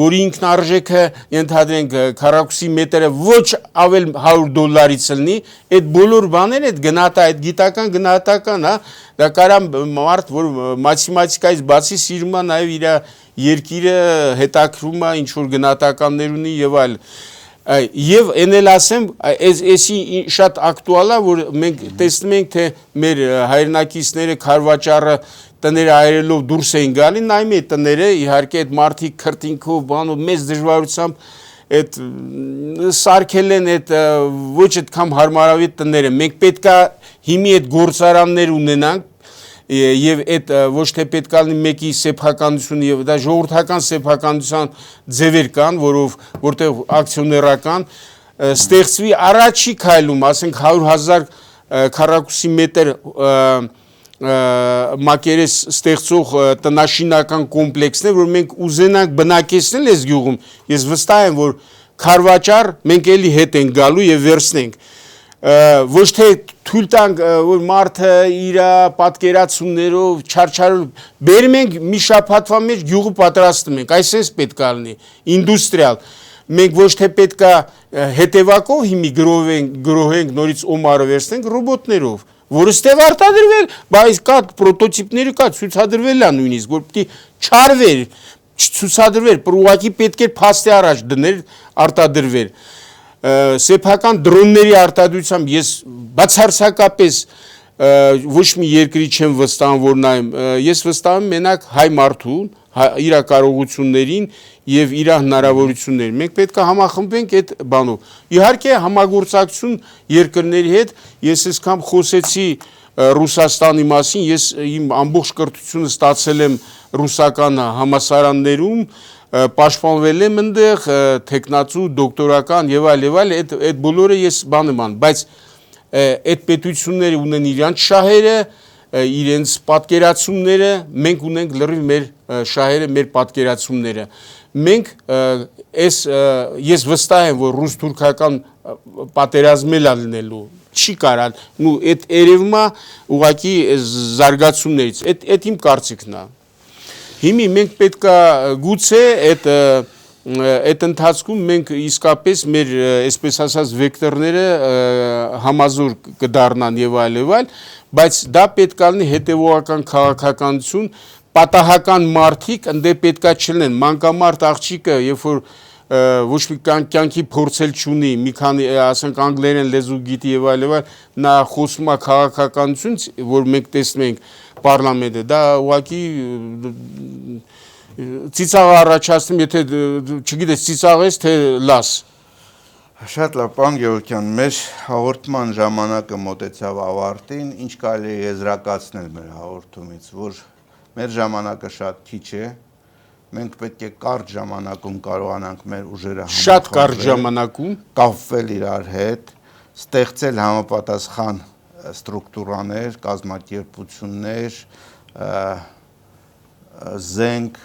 որի ինքնարժեքը ենթադրենք քառակուսի մետրը ոչ ավել $100 լինի, այդ բոլոր բաները այդ գնահատա, այդ գիտական գնահատական է, դա կարա մարդ, որ մաթեմատիկայից բացի սիրում է նաև իր երկիրը հետաքրում է, ինչ որ գնահատականներ ունի եւ այլ Եվ էնել ասեմ, էսի շատ ակտուալ է, որ մենք տեսնում ենք, թե մեր հայրենակիցները քարվաճառը տները այրելով դուրս էին գալի, նայում է տները, իհարկե այդ մարդիկ քրտինքով, բանով, մեծ դժվարությամբ այդ սարքել են այդ ոչ այդքան հարմարավետ տները, մենք պետք է հիմի այդ գործարաններ ունենանք, եւ այդ ոչ թե պետք է լինի մեկի սեփականություն եւ դա ժողովրդական սեփականության ձևեր կան, որտեղ ակցիոներական ստեղծվի առաջի քայլում, ասենք 100,000 քառակուսի մետր մակերես ստեղծող տնաշինական կոմպլեքսներ, որ մենք ուզենանք բնակեցնել այս գյուղում, ես վստահ եմ, որ քարվաճառ մենք էլի հետ ենք գալու եւ վերցնենք ոչ թե թույլ տանք, որ մարդը իր պատկերացումներով չարչարել, բերում ենք մի շաբաթվա մեջ գյուղը պատրաստում ենք, այսպես պետք է լինի, ինդուստրիալ, մենք ոչ թե պետք է հետևակով հիմի գրոհենք նորից օմարը վերցնենք ռոբոտներով, որը ստեղ արտադրվել, բայց կա պրոտոտիպները կա, ցուցադրվել է նույնիսկ, որ պիտի չարվեր, չցուցադրվեր, ուղղակի պետք է փաստի առաջ դներ արտադրվել սեփական դրոնների արտադրությամբ ես բացարձակապես ոչ մի երկրի չեմ վստահում, որ նայեմ, ես վստահում եմ մենակ հայ մարդուն, իր կարողություններին եւ իր հնարավորություններին։ Մենք պետք է համախմբենք այդ բանով։ Իհարկե համագործակցություն երկրների հետ, ես այսքան խոսեցի Ռուսաստանի մասին, ես իմ ամբողջ կրթությունը ստացել եմ ռուսական համալսարաններում, պաշտպանվել եմ այնտեղ, տեխնացու, դոկտորական եւ այլ, այդ բոլորը ես բան եմ անում, բայց այդ պետությունները ունեն իրանց շահերը, իրենց պատկերացումները, մենք ունենք լրիվ մեր շահերը, մեր պատկերացումները։ Մենք ես վստահ եմ, որ ռուս-թուրքական պատերազմել լինելու չի կարալ, այդ երևում է ուղղակի զարգացումներից, այդ իմ կարծիքն է։ Հիմի մենք պետք է գուցե այդ այդ ընթացքում մենք իսկապես մեր այսպես ասած վեկտորները համազոր կդառնան եւ այլ, բայց դա պետք է լինի հետեւողական քաղաքականություն, պատահական մարդիկ ընդե պետքա չլինեն, մանկամարտ աղջիկը, երբ որ ոչ մի կյանքի փորձել չունի, մի քանի ասենք անգլերեն լեզու գիտի եւ այլ, նա խոսում է քաղաքականություն, որ մենք տեսնում ենք պարլամենտը, դա ուղղակի ծիծաղ առաջացնում, եթե չգիտես ծիծաղ ես թե լաս։ Շատ լավ, պարոն Գևորգյան, մեր հաղորդման ժամանակը մոտեցավ ավարտին, ինչ կարելի է եզրակացնել մեր հաղորդումից, որ մեր ժամանակը շատ քիչ է, մենք պետք է կարճ ժամանակում կարողանանք մեր ուժերը շատ կարճ ժամանակում կապվել իրար հետ, ստեղծել համապատասխան ստրուկտուրաներ, կազմակերպություններ, զենք,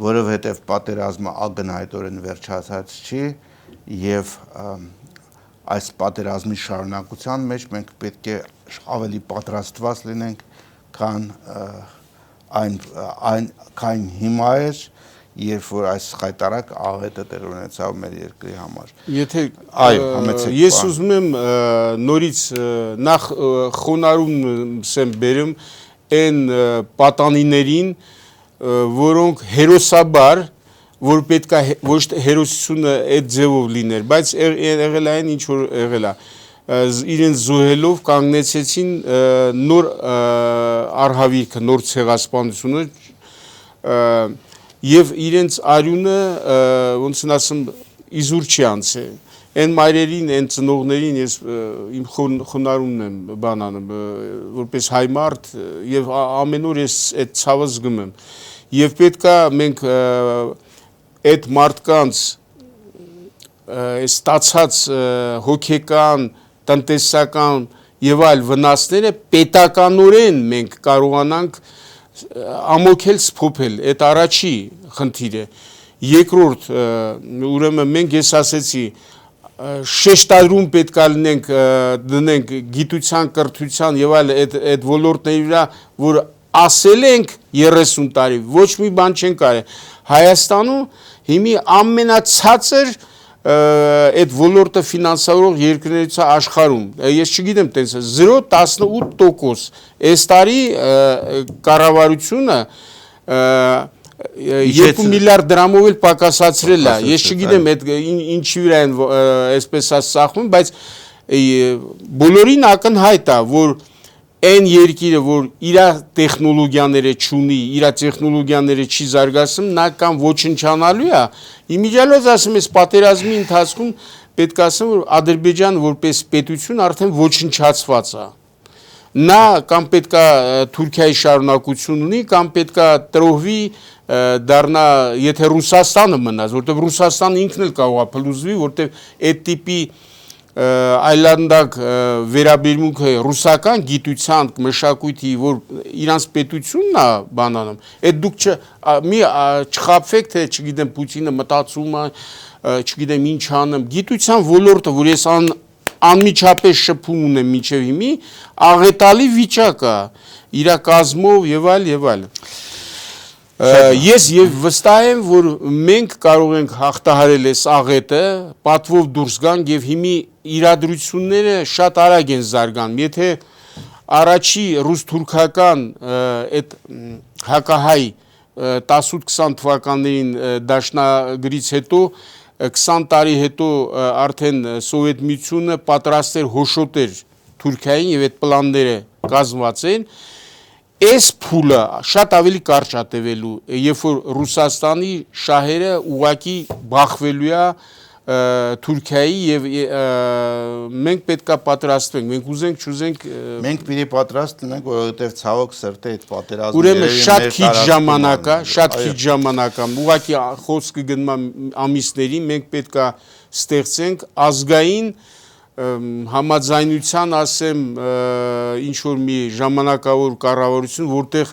որովհետև պատերազմը ակնհայտորեն վերջացած չի եւ այս պատերազմի շարունակության մեջ մենք պետք է ավելի պատրաստված լինենք, քան այն հիմա էր, երբ որ այս խայտարակ աղետը տեղ ունեցավ մեր երկրի համար։ Եթե համեցեք, ես ուզում եմ նորից նախ խոնարհում եմ բերում այն պատանիներին, որոնք հերոսաբար, որ պետքա ոչ թե հերոսությունը այդ ձևով լիներ, բայց եղել է այն ինչ որ եղել է, իրենց զոհելով կանգնեցեցին նոր արհավիրքը, նոր ցեղասպանությունը եւ իրենց արյունը ոնց ասեմ իզուր չի անցել։ Այն մայրերին, այն ծնողներին ես իմ խոնարհումն եմ բանանում, որպես հայ մարդ եւ ամեն օր ես այդ ցավը զգում եմ։ Եվ պետքա մենք այդ մարդկանց ստացած հոգեկան, տնտեսական եւ այլ վնասները պետականորեն մենք կարողանանք ամոքել, սփոփել, այդ առաջի խնդիրը։ Երկրորդ, ուրեմն մենք ես ասեցի, շեշտադրում պետք է լինենք դնենք գիտության, կրթության եւ այլ այդ ոլորտների վրա, որ ասել ենք 30 տարի, ոչ մի բան չեն կարել։ Հայաստանում հիմի ամենացածր այդ ոլորտը ֆինանսավորող երկրներից է աշխարհում։ Ես չգիտեմ տենց 0.18%։ Այս տարի կառավարությունը 2 միլիարդ դրամով էլ պակասացրել է։ Ես չգիտեմ այդ ինչի վրա են այսպես ասախում, բայց բոլորին ակնհայտ է, որ այն երկիրը, որ իր տեխնոլոգիաները չունի, իր տեխնոլոգիաները չի զարգացնում, նա կամ ոչնչանալու է։ Իմիջիալոց ասում ես պատերազմի ընթացքում պետք է ասեմ, որ Ադրբեջանը որպես պետություն արդեն ոչնչացված է։ Նա կամ պետք է Թուրքիայի շարունակություն ունի, կամ պետք է տրոհվի դառնա, եթե Ռուսաստանը մնաց, որտեղ Ռուսաստանը ինքն էլ կարող է փլուզվի, որտեղ այդ տիպի այլանդակ վերաբերմունքը ռուսական գիտության, մշակույթի, որ իրանց պետությունն է բանանում, այդ դուք մի չխաբվեք, թե չգիտեմ Պուտինը մտածում է, չգիտեմ ինչ անեմ, գիտության ոլորտը, որ ես անմիջապես շփում ունեմ մինչև հիմի, աղետալի վիճակ է, իր կազմով եւ այլ եւ այլ։ Ես եւ վստահ եմ, որ մենք կարող ենք հաղթահարել այս աղետը, պատվով դուրս գանք եւ հիմի իրադրությունները շատ արագ են զարգանում։ Եթե առաջի ռուս-թուրքական այդ հակահայ 18-20 թվականներին դաշնագրից հետո 20 տարի հետո արդեն Սովետ միությունը պատրաստ էր հոշոտեր Թուրքիային եւ այդ պլանները կազմված են, այս փուլը շատ ավելի կարճ է տևելու, երբ որ Ռուսաստանի շահերը ուղղակի բախվելու է Թուրքիայի եւ մենք պետք է պատրաստվենք, մենք ուզենք, չուզենք մենք պիտի պատրաստ լինենք, որովհետեւ ցավոք սրտի այդ պատերազմը ուրեմն շատ քիչ ժամանակ է, ուղղակի խոսքը գնում է ամիսների, մենք պետք է ստեղծենք ազգային համաձայնության ասեմ ինչ որ մի ժամանակավոր կառավարություն, որտեղ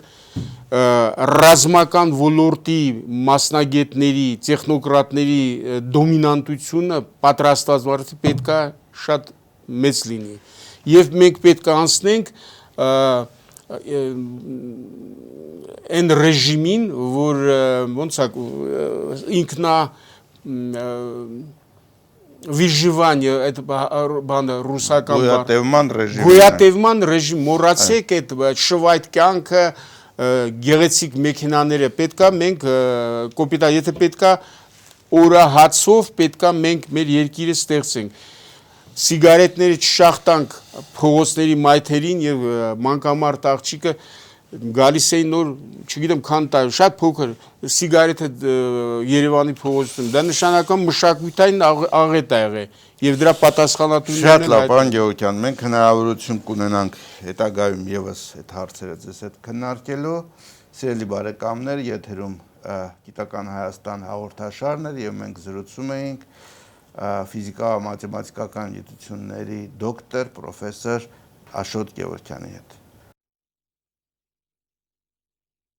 ռազմական ոլորտի մասնագետների, տեխնոկրատների դոմինանտությունը պատրաստված մարդը պետք է շատ մեծ լինի։ Եվ մենք պետք է անցնենք այն ռեժիմին, որ ոնց է ինքնա выживание это բանը ռուսական գոյատևման ռեժիմը գոյատևման ռեժիմ մոռացեք այդ շվայտ կյանքը գեղեցիկ մեքենաները պետքա մենք կոպիտա եթե պետքա օրահացով պետքա մենք մեր երկիրը ստեղծենք սիգարետները չշախտանք փողոցների մայթերին եւ մանկամարտ աղջիկը գալիս էին նոր չգիտեմ քան տարի շատ փոքր սիգարետը Երևանի փողոցում դա նշանակում մշակութային աղետ է եղել եւ դրա պատասխանատուներն շատ լավ պարոն Գեորգյան մենք հնարավորություն կունենանք հետագայում եւս այդ հարցերը ձեզ հետ քննարկելու սիրելի բարեկամներ եթերում Գիտական Հայաստան հաղորդաշարն էր եւ մենք զրուցում էինք ֆիզիկա-մաթեմատիկական գիտությունների դոկտոր պրոֆեսոր Աշոտ Գեորգյանի հետ